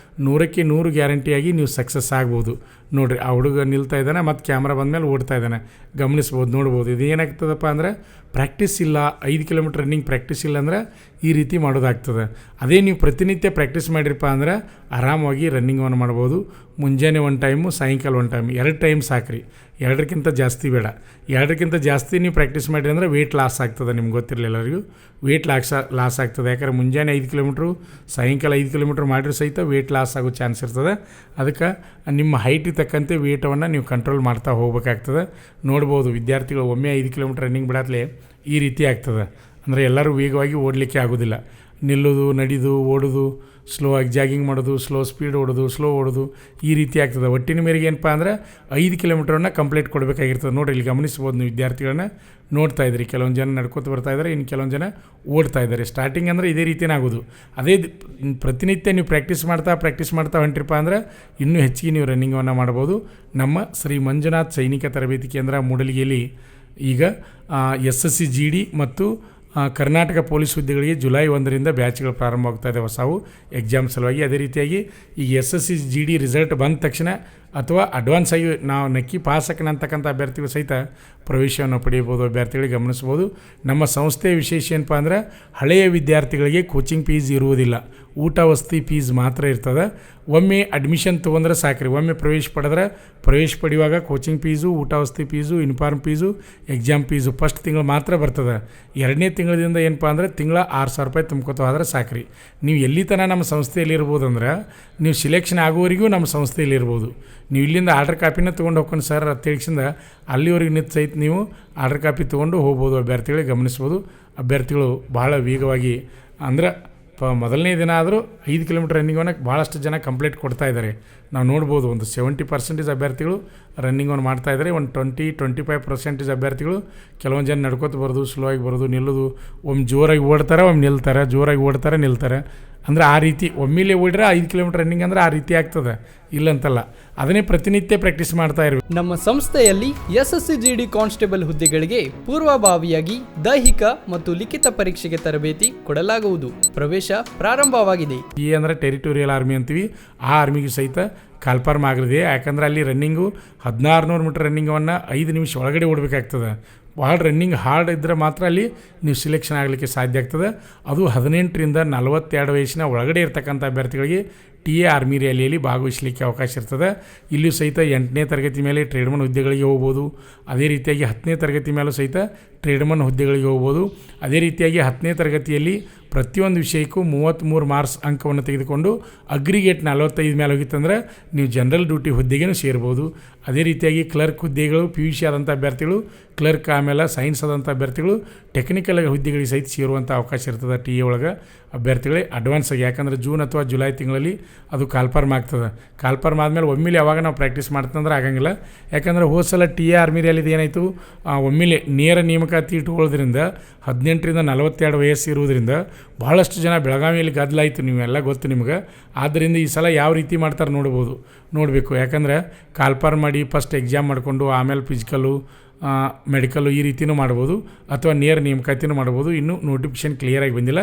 100ಕ್ಕೆ 100 ಗ್ಯಾರಂಟಿಯಾಗಿ ನೀವು ಸಕ್ಸಸ್ ಆಗ್ಬೋದು. ನೋಡಿರಿ, ಆ ಹುಡುಗ ನಿಲ್ತಾ ಇದ್ದಾನೆ, ಮತ್ತು ಕ್ಯಾಮ್ರಾ ಬಂದಮೇಲೆ ಓಡ್ತಾ ಇದ್ದಾನೆ. ಗಮನಿಸ್ಬೋದು, ನೋಡ್ಬೋದು. ಇದು ಏನಾಗ್ತದಪ್ಪ ಅಂದರೆ ಪ್ರಾಕ್ಟೀಸ್ ಇಲ್ಲ. 5 ಕಿಲೋಮೀಟ್ರ್ ರನ್ನಿಂಗ್ ಪ್ರಾಕ್ಟೀಸ್ ಇಲ್ಲ ಅಂದ್ರೆ ಈ ರೀತಿ ಮಾಡೋದಾಗ್ತದೆ. ಅದೇ ನೀವು ಪ್ರತಿನಿತ್ಯ ಪ್ರಾಕ್ಟೀಸ್ ಮಾಡಿರಪ್ಪ ಅಂದ್ರೆ ಆರಾಮಾಗಿ ರನ್ನಿಂಗನ್ನು ಮಾಡ್ಬೋದು. ಮುಂಜಾನೆ 1 ಟೈಮು, ಸಾಯಂಕಾಲ 1 ಟೈಮ್, 2 ಟೈಮ್ ಸಾಕ್ರಿ. 2ಕ್ಕಿಂತ ಜಾಸ್ತಿ ಬೇಡ. 2ಕ್ಕಿಂತ ಜಾಸ್ತಿ ನೀವು ಪ್ರಾಕ್ಟೀಸ್ ಮಾಡಿರಿ ಅಂದರೆ ವೆಯ್ಟ್ ಲಾಸ್ ಆಗ್ತದೆ. ನಿಮ್ಗೆ ಗೊತ್ತಿರಲಿಲ್ಲ ಎಲ್ಲರಿಗೂ ವೆಯ್ಟ್ ಲಾಸ್ ಆಗ್ತದೆ. ಯಾಕಂದರೆ ಮುಂಜಾನೆ 5 ಕಿಲೋಮೀಟ್ರು, ಸಾಯಂಕಾಲ 5 ಕಿಲೋಮೀಟ್ರ್ ಮಾಡಿದ್ರೆ ಸಹಿತ ವೆಯ್ಟ್ ಲಾಸ್ ಆಗೋ ಚಾನ್ಸ್ ಇರ್ತದೆ. ಅದಕ್ಕೆ ನಿಮ್ಮ ಹೈಟಿಗೆ ತಕ್ಕಂತೆ ವೇಟವನ್ನು ನೀವು ಕಂಟ್ರೋಲ್ ಮಾಡ್ತಾ ಹೋಗ್ಬೇಕಾಗ್ತದೆ. ನೋಡ್ಬೋದು, ವಿದ್ಯಾರ್ಥಿಗಳು ಒಮ್ಮೆ 5 ಕಿಲೋಮೀಟ್ರ್ ರನ್ನಿಂಗ್ ಬಿಡತ್ಲೆ ಈ ರೀತಿ ಆಗ್ತದೆ. ಅಂದರೆ ಎಲ್ಲರೂ ವೇಗವಾಗಿ ಓಡಲಿಕ್ಕೆ ಆಗೋದಿಲ್ಲ. ನಿಲ್ಲೋದು, ನಡೆದು, ಓಡೋದು, ಸ್ಲೋ ಆಗಿ ಜಾಗಿಂಗ್ ಮಾಡೋದು, ಸ್ಲೋ ಸ್ಪೀಡ್ ಓಡೋದು, ಸ್ಲೋ ಓಡೋದು, ಈ ರೀತಿ ಆಗ್ತದೆ. ಒಟ್ಟಿನ ಮೇರೆಗೆ ಏನಪ್ಪ ಅಂದ್ರೆ 5 ಕಿಲೋಮೀಟ್ರನ್ನು ಕಂಪ್ಲೀಟ್ ಕೊಡಬೇಕಾಗಿರ್ತದೆ. ನೋಡಿರಿ, ಇಲ್ಲಿ ಗಮನಿಸ್ಬೋದು ನೀವು ವಿದ್ಯಾರ್ಥಿಗಳನ್ನ ನೋಡ್ತಾ ಇದ್ರಿ. ಕೆಲವೊಂದು ಜನ ನಡ್ಕೊತ ಬರ್ತಾ ಇದ್ದಾರೆ, ಇನ್ನು ಕೆಲವೊಂದು ಜನ ಓಡ್ತಾ ಇದ್ದಾರೆ. ಸ್ಟಾರ್ಟಿಂಗ್ ಅಂದರೆ ಇದೇ ರೀತಿಯೇ ಆಗೋದು. ಅದೇ ಪ್ರತಿನಿತ್ಯ ನೀವು ಪ್ರಾಕ್ಟೀಸ್ ಮಾಡ್ತಾ ಹೊಂಟಿರಪ್ಪ ಅಂದ್ರೆ ಇನ್ನೂ ಹೆಚ್ಚಿಗೆ ನೀವು ರನ್ನಿಂಗನ್ನು ಮಾಡ್ಬೋದು. ನಮ್ಮ ಶ್ರೀ ಮಂಜುನಾಥ್ ಸೈನಿಕ ತರಬೇತಿ ಕೇಂದ್ರ ಮೂಡಲಗಿಯಲ್ಲಿ ಈಗ SSC GD ಮತ್ತು ಕರ್ನಾಟಕ ಪೊಲೀಸ್ ಹುದ್ದೆಗಳಿಗೆ ಜುಲೈ 1ರಿಂದ ಬ್ಯಾಚ್ಗಳು ಪ್ರಾರಂಭವಾಗ್ತಾ ಇದೆ, ಹೊಸವು ಎಕ್ಸಾಮ್ ಸಲುವಾಗಿ. ಅದೇ ರೀತಿಯಾಗಿ ಈ SSC GD ರಿಸಲ್ಟ್ ಬಂದ ತಕ್ಷಣ ಅಥವಾ ಅಡ್ವಾನ್ಸ್ ಆಗಿ ನಾವು ನಕ್ಕಿ ಪಾಸಕನ ಅಂತಕ್ಕಂಥ ಅಭ್ಯರ್ಥಿಗಳು ಸಹಿತ ಪ್ರವೇಶವನ್ನು ಪಡೆಯಬೋದು. ಅಭ್ಯರ್ಥಿಗಳಿಗೆ ಗಮನಿಸ್ಬೋದು. ನಮ್ಮ ಸಂಸ್ಥೆಯ ವಿಶೇಷ ಏನಪ್ಪ ಅಂದ್ರೆ ಹಳೆಯ ವಿದ್ಯಾರ್ಥಿಗಳಿಗೆ ಕೋಚಿಂಗ್ ಫೀಸ್ ಇರುವುದಿಲ್ಲ, ಊಟ ವಸತಿ ಫೀಸ್ ಮಾತ್ರ ಇರ್ತದೆ. ಒಮ್ಮೆ ಅಡ್ಮಿಷನ್ ತೊಗೊಂಡ್ರೆ ಸಾಕ್ರಿ. ಒಮ್ಮೆ ಪ್ರವೇಶ ಪಡೆಯುವಾಗ ಕೋಚಿಂಗ್ ಫೀಸು, ಊಟ ವಸತಿ fees, uniform fees, exam fees first ತಿಂಗಳು ಮಾತ್ರ ಬರ್ತದೆ. 2ನೇ ತಿಂಗಳಿಂದ ಏನಪ್ಪ ಅಂದ್ರೆ ತಿಂಗಳ 6,000 ರೂಪಾಯಿ ತುಂಬ್ಕೊತ ಹೋದ್ರೆ ಸಾಕ್ರಿ. ನೀವು ಎಲ್ಲಿ ತನಕ ನಮ್ಮ ಸಂಸ್ಥೆಯಲ್ಲಿ ಇರ್ಬೋದು ಅಂದ್ರೆ ನೀವು ಸಿಲೆಕ್ಷನ್ ಆಗೋವರೆಗೂ ನಮ್ಮ ಸಂಸ್ಥೆಯಲ್ಲಿ ಇರ್ಬೋದು. ನೀವು ಇಲ್ಲಿಂದ ಆರ್ಡರ್ ಕಾಪಿನ ತೊಗೊಂಡು ಹೋಗ್ಕೊಂಡು ಸರ್ ಅಂತ ತಿಳಿಸಿಂದ ಅಲ್ಲಿವರೆಗೆ ನಿಂತು ಸಹಿತ ನೀವು ಆರ್ಡರ್ ಕಾಪಿ ತೊಗೊಂಡು ಹೋಗ್ಬೋದು. ಅಭ್ಯರ್ಥಿಗಳಿಗೆ ಗಮನಿಸ್ಬೋದು. ಅಭ್ಯರ್ಥಿಗಳು ಭಾಳ ವೇಗವಾಗಿ ಅಂದ್ರೆ ಮೊದಲನೇ ದಿನ ಆದರೂ 5 ಕಿಲೋಮೀಟ್ರ್ ರನ್ನಿಂಗನ್ನು ಭಾಳಷ್ಟು ಜನ ಕಂಪ್ಲೀಟ್ ಕೊಡ್ತಾ ಇದ್ದಾರೆ. ನಾವು ನೋಡ್ಬೋದು, ಒಂದು 70% ಅಭ್ಯರ್ಥಿಗಳು ರನ್ನಿಂಗನ್ನು ಮಾಡ್ತಾ ಇದ್ದಾರೆ. ಒಂದು 20-25% ಅಭ್ಯರ್ಥಿಗಳು ಕೆಲವೊಂದು ಜನ ನಡ್ಕೋತ ಬರೋದು, ಸ್ಲೋ ಆಗಿ ಬರೋದು, ನಿಲ್ಲೋದು, ಒಮ್ಮೆ ಜೋರಾಗಿ ಓಡ್ತಾರೆ, ಒಮ್ಮೆ ನಿಲ್ತಾರೆ, ಜೋರಾಗಿ ಓಡ್ತಾರೆ, ನಿಲ್ತಾರೆ. ಅಂದರೆ ಆ ರೀತಿ ಒಮ್ಮೆಲೆ ಓಡಿದ್ರೆ 5 ಕಿಲೋಮೀಟ್ರ್ ರನ್ನಿಂಗ್ ಅಂದರೆ ಆ ರೀತಿ ಆಗ್ತದೆ, ಇಲ್ಲಂತಲ್ಲ. ಅದನ್ನೇ ಪ್ರತಿನಿತ್ಯ ಪ್ರಾಕ್ಟೀಸ್ ಮಾಡ್ತಾ ಇರಬೇಕು. ನಮ್ಮ ಸಂಸ್ಥೆಯಲ್ಲಿ SSC GD ಕಾನ್ಸ್ಟೇಬಲ್ ಹುದ್ದೆಗಳಿಗೆ ಪೂರ್ವಭಾವಿಯಾಗಿ ದೈಹಿಕ ಮತ್ತು ಲಿಖಿತ ಪರೀಕ್ಷೆಗೆ ತರಬೇತಿ ಕೊಡಲಾಗುವುದು. ಪ್ರವೇಶ ಪ್ರಾರಂಭವಾಗಿದೆ. ಅಂದರೆ ಟೆರಿಟೋರಿಯಲ್ ಆರ್ಮಿ ಅಂತೀವಿ. ಆ ಆರ್ಮಿಗೆ ಸಹಿತ ಕಾಲ್ಫಾರ್ಮ್ ಆಗಲಿದೆ. ಯಾಕಂದರೆ ಅಲ್ಲಿ ರನ್ನಿಂಗು 1600 ಮೀಟರ್ ರನ್ನಿಂಗನ್ನು 5 ನಿಮಿಷ ಒಳಗಡೆ ಓಡಬೇಕಾಗ್ತದೆ. ಭಾಳ ರನ್ನಿಂಗ್ ಹಾರ್ಡ್ ಇದ್ದರೆ ಮಾತ್ರ ಅಲ್ಲಿ ನೀವು ಸಿಲೆಕ್ಷನ್ ಆಗಲಿಕ್ಕೆ ಸಾಧ್ಯ ಆಗ್ತದೆ. ಅದು 18ರಿಂದ 42 ವಯಸ್ಸಿನ ಒಳಗಡೆ ಇರ್ತಕ್ಕಂಥ ಅಭ್ಯರ್ಥಿಗಳಿಗೆ TA ಆರ್ಮಿ ರ್ಯಾಲಿಯಲ್ಲಿ ಭಾಗವಹಿಸಲಿಕ್ಕೆ ಅವಕಾಶ ಇರ್ತದೆ. ಇಲ್ಲಿಯೂ ಸಹಿತ 8ನೇ ತರಗತಿ ಮೇಲೆ ಟ್ರೇಡ್ಮನ್ ಹುದ್ದೆಗಳಿಗೆ ಹೋಗ್ಬೋದು. ಅದೇ ರೀತಿಯಾಗಿ 10ನೇ ತರಗತಿ ಮೇಲೂ ಸಹಿತ ಟ್ರೇಡ್ಮನ್ ಹುದ್ದೆಗಳಿಗೆ ಹೋಗ್ಬೋದು. ಅದೇ ರೀತಿಯಾಗಿ 10ನೇ ತರಗತಿಯಲ್ಲಿ ಪ್ರತಿಯೊಂದು ವಿಷಯಕ್ಕೂ 33 ಮಾರ್ಕ್ಸ್ ಅಂಕವನ್ನು ತೆಗೆದುಕೊಂಡು ಅಗ್ರಿಗೇಟ್ 45 ಮೇಲೆ ಹೋಗಿತ್ತಂದ್ರೆ ನೀವು ಜನರಲ್ ಡ್ಯೂಟಿ ಹುದ್ದೆಗೇನು ಸೇರ್ಬೋದು. ಅದೇ ರೀತಿಯಾಗಿ ಕ್ಲರ್ಕ್ ಹುದ್ದೆಗಳು PUC ಆದಂಥ ಅಭ್ಯರ್ಥಿಗಳು, ಕ್ಲರ್ಕ್ ಆಮೇಲೆ ಸೈನ್ಸ್ ಆದಂಥ ಅಭ್ಯರ್ಥಿಗಳು ಟೆಕ್ನಿಕಲ್ ಹುದ್ದೆಗಳಿಗೆ ಸಹಿತ ಸೇರುವಂಥ ಅವಕಾಶ ಇರ್ತದೆ. TA ಒಳಗೆ ಅಭ್ಯರ್ಥಿಗಳೇ ಅಡ್ವಾನ್ಸ್ ಆಗಿ, ಯಾಕಂದರೆ ಜೂನ್ ಅಥವಾ ಜುಲೈ ತಿಂಗಳಲ್ಲಿ ಅದು ಕಾಲ್ಫಾರ್ಮ್ ಆಗ್ತದೆ. ಕಾಲ್ಫಾರ್ಮ್ ಆದಮೇಲೆ ಒಮ್ಮೆಲೆ ಯಾವಾಗ ನಾವು ಪ್ರಾಕ್ಟೀಸ್ ಮಾಡ್ತಂದ್ರೆ ಆಗಂಗಿಲ್ಲ. ಯಾಕಂದರೆ ಹೋದ ಸಲ TA ಆರ್ಮಿ ರ್ಯಾಲಿದು ಏನಾಯಿತು, ಒಮ್ಮೆಲೆ ನೇರ ನೇಮಕಾತಿ ಇಟ್ಕೊಳ್ಳೋದ್ರಿಂದ 18ರಿಂದ 42 ವಯಸ್ಸು ಇರುವುದರಿಂದ ಭಾಳಷ್ಟು ಜನ ಬೆಳಗಾವಿಯಲ್ಲಿ ಗದ್ದಲಾಯಿತು, ನೀವೆಲ್ಲ ಗೊತ್ತು ನಿಮ್ಗೆ. ಆದ್ದರಿಂದ ಈ ಸಲ ಯಾವ ರೀತಿ ಮಾಡ್ತಾರೆ ನೋಡಬೇಕು. ಯಾಕಂದರೆ ಕಾಲ್ಫಾರ್ಮ್ ಮಾಡಿ ಫಸ್ಟ್ ಎಕ್ಸಾಮ್ ಮಾಡಿಕೊಂಡು ಆಮೇಲೆ ಫಿಸಿಕಲ್ಲು ಮೆಡಿಕಲ್ಲು ಈ ರೀತಿಯೂ ಮಾಡ್ಬೋದು, ಅಥವಾ ನೇರ ನೇಮಕಾತಿನೂ ಮಾಡ್ಬೋದು. ಇನ್ನೂ ನೋಟಿಫಿಕೇಷನ್ ಕ್ಲಿಯರಾಗಿ ಬಂದಿಲ್ಲ.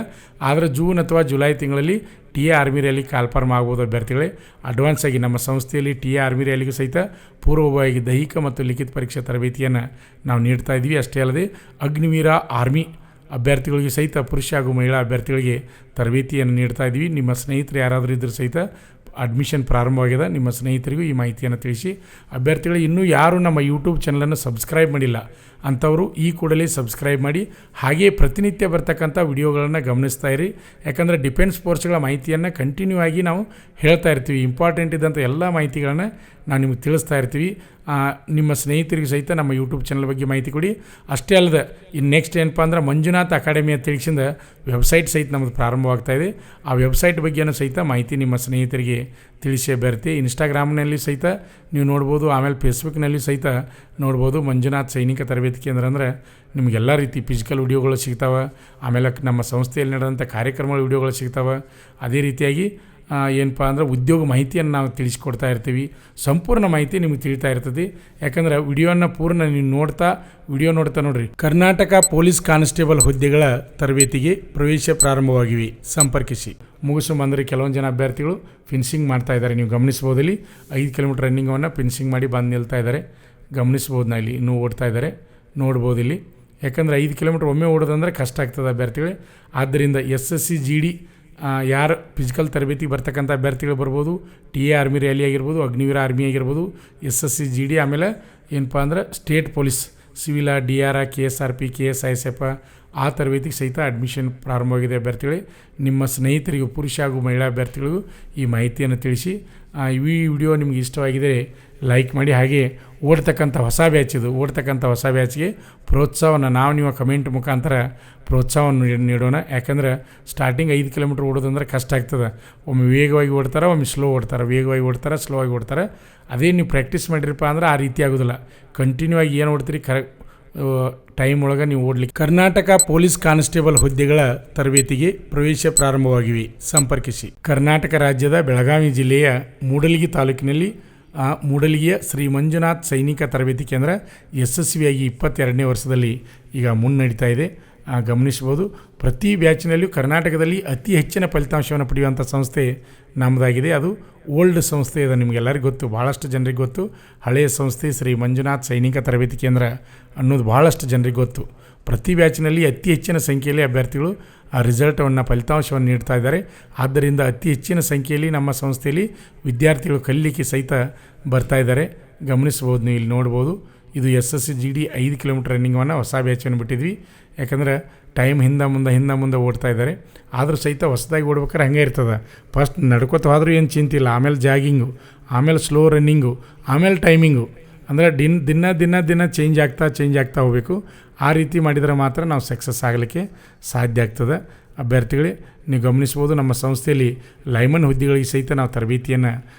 ಆದರೆ ಜೂನ್ ಅಥವಾ ಜುಲೈ ತಿಂಗಳಲ್ಲಿ TA ಆರ್ಮಿ ರ್ಯಾಲಿ ಕಾಲ್ಫಾರ್ಮ್ ಆಗ್ಬೋದು. ಅಭ್ಯರ್ಥಿಗಳೇ ಅಡ್ವಾನ್ಸ್ ಆಗಿ ನಮ್ಮ ಸಂಸ್ಥೆಯಲ್ಲಿ TA ಆರ್ಮಿ ರ್ಯಾಲಿಗೂ ಸಹಿತ ಪೂರ್ವಭಾವಿಯಾಗಿ ದೈಹಿಕ ಮತ್ತು ಲಿಖಿತ ಪರೀಕ್ಷೆ ತರಬೇತಿಯನ್ನು ನಾವು ನೀಡ್ತಾ ಇದ್ದೀವಿ. ಅಷ್ಟೇ ಅಲ್ಲದೆ ಅಗ್ನಿವೀರ ಆರ್ಮಿ ಅಭ್ಯರ್ಥಿಗಳಿಗೆ ಸಹಿತ ಪುರುಷ ಹಾಗೂ ಮಹಿಳಾ ಅಭ್ಯರ್ಥಿಗಳಿಗೆ ತರಬೇತಿಯನ್ನು ನೀಡ್ತಾ ಇದ್ದೀವಿ. ನಿಮ್ಮ ಸ್ನೇಹಿತರು ಯಾರಾದರೂ ಇದ್ದರೂ ಸಹಿತ ಅಡ್ಮಿಷನ್ ಪ್ರಾರಂಭವಾಗಿದೆ. ನಿಮ್ಮ ಸ್ನೇಹಿತರಿಗೂ ಈ ಮಾಹಿತಿಯನ್ನು ತಿಳಿಸಿ. ಅಭ್ಯರ್ಥಿಗಳು ಇನ್ನೂ ಯಾರು ನಮ್ಮ ಯೂಟ್ಯೂಬ್ ಚಾನಲನ್ನು ಸಬ್ಸ್ಕ್ರೈಬ್ ಮಾಡಿಲ್ಲ ಅಂಥವರು ಈ ಕೂಡಲೇ ಸಬ್ಸ್ಕ್ರೈಬ್ ಮಾಡಿ, ಹಾಗೆಯೇ ಪ್ರತಿನಿತ್ಯ ಬರ್ತಕ್ಕಂಥ ವಿಡಿಯೋಗಳನ್ನು ಗಮನಿಸ್ತಾ ಇರಿ. ಯಾಕಂದರೆ ಡಿಫೆನ್ಸ್ ಫೋರ್ಸ್ಗಳ ಮಾಹಿತಿಯನ್ನು ಕಂಟಿನ್ಯೂ ಆಗಿ ನಾವು ಹೇಳ್ತಾ ಇರ್ತೀವಿ. ಇಂಪಾರ್ಟೆಂಟ್ ಇದ್ದಂಥ ಎಲ್ಲ ಮಾಹಿತಿಗಳನ್ನು ನಾವು ನಿಮಗೆ ತಿಳಿಸ್ತಾ ಇರ್ತೀವಿ. ನಿಮ್ಮ ಸ್ನೇಹಿತರಿಗೆ ಸಹಿತ ನಮ್ಮ ಯೂಟ್ಯೂಬ್ ಚಾನಲ್ ಬಗ್ಗೆ ಮಾಹಿತಿ ಕೊಡಿ. ಅಷ್ಟೇ ಅಲ್ಲದೆ ಇನ್ನು ನೆಕ್ಸ್ಟ್ ಏನಪ್ಪ ಅಂದ್ರೆ ಮಂಜುನಾಥ್ ಅಕಾಡೆಮಿ ಅಂತ ತಿಳಿಸಿದ ವೆಬ್ಸೈಟ್ ಸಹಿತ ನಮ್ಮದು ಪ್ರಾರಂಭವಾಗ್ತಾಯಿದೆ. ಆ ವೆಬ್ಸೈಟ್ ಬಗ್ಗೆನೂ ಸಹಿತ ಮಾಹಿತಿ ನಿಮ್ಮ ಸ್ನೇಹಿತರಿಗೆ ತಿಳಿಸಿ ಅಭ್ಯರ್ಥಿ. ಇನ್ಸ್ಟಾಗ್ರಾಮ್ನಲ್ಲಿ ಸಹಿತ ನೀವು ನೋಡ್ಬೋದು, ಆಮೇಲೆ ಫೇಸ್ಬುಕ್ನಲ್ಲಿ ಸಹಿತ ನೋಡ್ಬೋದು. ಮಂಜುನಾಥ್ ಸೈನಿಕ ತರಬೇತಿ ಕೇಂದ್ರ ಅಂದರೆ ನಿಮಗೆಲ್ಲ ರೀತಿ ಫಿಸಿಕಲ್ ವಿಡಿಯೋಗಳು ಸಿಗ್ತಾವೆ. ಆಮೇಲೆ ನಮ್ಮ ಸಂಸ್ಥೆಯಲ್ಲಿ ನಡೆದಂಥ ಕಾರ್ಯಕ್ರಮಗಳ ವಿಡಿಯೋಗಳು ಸಿಗ್ತಾವೆ. ಅದೇ ರೀತಿಯಾಗಿ ಏನಪ್ಪ ಅಂದ್ರೆ ಉದ್ಯೋಗ ಮಾಹಿತಿಯನ್ನು ನಾವು ತಿಳಿಸ್ಕೊಡ್ತಾ ಇರ್ತೀವಿ. ಸಂಪೂರ್ಣ ಮಾಹಿತಿ ನಿಮಗೆ ತಿಳಿತಾ ಇರ್ತದೆ. ಯಾಕಂದರೆ ವಿಡಿಯೋನ ಪೂರ್ಣ ನೀವು ನೋಡ್ತಾ ನೋಡಿರಿ. ಕರ್ನಾಟಕ ಪೊಲೀಸ್ ಕಾನ್ಸ್ಟೇಬಲ್ ಹುದ್ದೆಗಳ ತರಬೇತಿಗೆ ಪ್ರವೇಶ ಪ್ರಾರಂಭವಾಗಿವೆ, ಸಂಪರ್ಕಿಸಿ. ಮುಗಿಸ್ಕೊಂಬಂದರೆ ಕೆಲವೊಂದು ಜನ ಅಭ್ಯರ್ಥಿಗಳು ಫಿನಿಶಿಂಗ್ ಮಾಡ್ತಾ ಇದ್ದಾರೆ. ನೀವು ಗಮನಿಸ್ಬೋದು, ಇಲ್ಲಿ 5 ಕಿಲೋಮೀಟರ್ ರನ್ನಿಂಗನ್ನು ಫಿನಿಶಿಂಗ್ ಮಾಡಿ ಬಂದು ನಿಲ್ತಾ ಇದ್ದಾರೆ. ಗಮನಿಸ್ಬೋದು, ನಾ ಇಲ್ಲಿ ಇನ್ನೂ ಓಡ್ತಾ ಇದ್ದಾರೆ, ನೋಡ್ಬೋದು ಇಲ್ಲಿ. ಯಾಕಂದರೆ 5 ಕಿಲೋಮೀಟ್ರ್ ಒಮ್ಮೆ ಓಡೋದಂದರೆ ಕಷ್ಟ ಆಗ್ತದೆ ಅಭ್ಯರ್ಥಿಗಳೇ. ಆದ್ದರಿಂದ SSC GD ಯಾರು ಫಿಸಿಕಲ್ ತರಬೇತಿ ಬರ್ತಕ್ಕಂಥ ಅಭ್ಯರ್ಥಿಗಳು ಬರ್ಬೋದು. TA ಆರ್ಮಿ ರ್ಯಾಲಿ ಆಗಿರ್ಬೋದು, ಅಗ್ನಿವೀರ ಆರ್ಮಿ ಆಗಿರ್ಬೋದು, SSC GD, ಆಮೇಲೆ ಏನಪ್ಪ ಅಂದ್ರೆ state police, civil, DR, KSRP, KSISF ಆ ತರಬೇತಿಗೆ ಸಹಿತ ಅಡ್ಮಿಷನ್ ಪ್ರಾರಂಭವಾಗಿದೆ. ಅಭ್ಯರ್ಥಿಗಳೇ ನಿಮ್ಮ ಸ್ನೇಹಿತರಿಗೂ ಪುರುಷ ಹಾಗೂ ಮಹಿಳಾ ಅಭ್ಯರ್ಥಿಗಳಿಗೂ ಈ ಮಾಹಿತಿಯನ್ನು ತಿಳಿಸಿ. ಈ ವಿಡಿಯೋ ನಿಮಗೆ ಇಷ್ಟವಾಗಿದೆ ಲೈಕ್ ಮಾಡಿ. ಹಾಗೆ ಓಡ್ತಕ್ಕಂಥ ಹೊಸ ಬ್ಯಾಚ್ಗೆ ಪ್ರೋತ್ಸಾಹವನ್ನು ನಾವು ನೀವು ಕಮೆಂಟ್ ಮುಖಾಂತರ ಪ್ರೋತ್ಸಾಹವನ್ನು ನೀಡೋಣ. ಯಾಕಂದರೆ ಸ್ಟಾರ್ಟಿಂಗ್ 5 ಕಿಲೋಮೀಟ್ರ್ ಓಡೋದಂದ್ರೆ ಕಷ್ಟ ಆಗ್ತದೆ. ಒಮ್ಮೆ ವೇಗವಾಗಿ ಓಡ್ತಾರೆ, ಒಮ್ಮೆ ಸ್ಲೋ ಓಡ್ತಾರೆ. ಅದೇ ನೀವು ಪ್ರಾಕ್ಟೀಸ್ ಮಾಡಿರಪ್ಪ ಅಂದ್ರೆ ಆ ರೀತಿ ಆಗೋದಿಲ್ಲ. ಕಂಟಿನ್ಯೂ ಆಗಿ ಏನು ಓಡ್ತೀರಿ ಟೈಮ್ ಒಳಗೆ ನೀವು ಓಡಲಿಕ್ಕೆ. ಕರ್ನಾಟಕ ಪೊಲೀಸ್ ಕಾನ್ಸ್ಟೇಬಲ್ ಹುದ್ದೆಗಳ ತರಬೇತಿಗೆ ಪ್ರವೇಶ ಪ್ರಾರಂಭವಾಗಿವೆ, ಸಂಪರ್ಕಿಸಿ. ಕರ್ನಾಟಕ ರಾಜ್ಯದ ಬೆಳಗಾವಿ ಜಿಲ್ಲೆಯ ಮೂಡಲಗಿ ತಾಲೂಕಿನಲ್ಲಿ ಮೂಡಲಗಿಯ ಶ್ರೀ ಮಂಜುನಾಥ್ ಸೈನಿಕ ತರಬೇತಿ ಕೇಂದ್ರ ಯಶಸ್ವಿಯಾಗಿ 22ನೇ ವರ್ಷದಲ್ಲಿ ಈಗ ಮುನ್ನಡೀತಾ ಇದೆ. ಗಮನಿಸ್ಬೋದು. ಪ್ರತಿ ಬ್ಯಾಚಿನಲ್ಲಿಯೂ ಕರ್ನಾಟಕದಲ್ಲಿ ಅತಿ ಹೆಚ್ಚಿನ ಫಲಿತಾಂಶವನ್ನು ಪಡೆಯುವಂಥ ಸಂಸ್ಥೆ ನಮ್ಮದಾಗಿದೆ. ಅದು ಓಲ್ಡ್ ಸಂಸ್ಥೆ ಇದೆ, ನಿಮಗೆಲ್ಲರಿಗೂ ಗೊತ್ತು, ಭಾಳಷ್ಟು ಜನರಿಗೆ ಗೊತ್ತು. ಹಳೆಯ ಸಂಸ್ಥೆ ಶ್ರೀ ಮಂಜುನಾಥ್ ಸೈನಿಕ ತರಬೇತಿ ಕೇಂದ್ರ ಅನ್ನೋದು ಭಾಳಷ್ಟು ಜನರಿಗೆ ಗೊತ್ತು. ಪ್ರತಿ ಬ್ಯಾಚಿನಲ್ಲಿ ಅತಿ ಹೆಚ್ಚಿನ ಸಂಖ್ಯೆಯಲ್ಲಿ ಅಭ್ಯರ್ಥಿಗಳು ಆ ರಿಸಲ್ಟನ್ನು ಫಲಿತಾಂಶವನ್ನು ನೀಡ್ತಾ ಇದ್ದಾರೆ. ಆದ್ದರಿಂದ ಅತಿ ಹೆಚ್ಚಿನ ಸಂಖ್ಯೆಯಲ್ಲಿ ನಮ್ಮ ಸಂಸ್ಥೆಯಲ್ಲಿ ವಿದ್ಯಾರ್ಥಿಗಳು ಕಲೀಲಿಕ್ಕೆ ಸಹಿತ ಬರ್ತಾ ಇದ್ದಾರೆ. ಗಮನಿಸ್ಬೋದು, ನೀವು ಇಲ್ಲಿ ನೋಡ್ಬೋದು. ಇದು SSC GD 5 ಕಿಲೋಮೀಟರ್ ರನ್ನಿಂಗನ್ನು ಹೊಸ ಬ್ಯಾಚನ್ನು ಬಿಟ್ಟಿದ್ವಿ. ಯಾಕಂದರೆ ಟೈಮ್ ಹಿಂದೆ ಮುಂದೆ ಓಡ್ತಾ ಇದ್ದಾರೆ. ಆದರೂ ಸಹಿತ ಹೊಸದಾಗಿ ಓಡ್ಬೇಕಾದ್ರೆ ಹಾಗೆ ಇರ್ತದೆ. ಫಸ್ಟ್ ನಡ್ಕೋತ ಹೋದ್ರೂ ಏನು ಚಿಂತಿಲ್ಲ, ಆಮೇಲೆ ಜಾಗಿಂಗು, ಆಮೇಲೆ ಸ್ಲೋ ರನ್ನಿಂಗು, ಆಮೇಲೆ ಟೈಮಿಂಗು. ಅಂದರೆ ದಿನ ಚೇಂಜ್ ಆಗ್ತಾ ಹೋಗಬೇಕು. ಆ ರೀತಿ ಮಾಡಿದರೆ ಮಾತ್ರ ನಾವು ಸಕ್ಸಸ್ ಆಗಲಿಕ್ಕೆ ಸಾಧ್ಯ ಆಗ್ತದೆ. ಅಭ್ಯರ್ಥಿಗಳೇ ನೀವು ಗಮನಿಸ್ಬೋದು, ನಮ್ಮ ಸಂಸ್ಥೆಯಲ್ಲಿ ಲೈಮನ್ ಹುದ್ದೆಗಳಿಗೆ ಸಹಿತ ನಾವು ತರಬೇತಿಯನ್ನು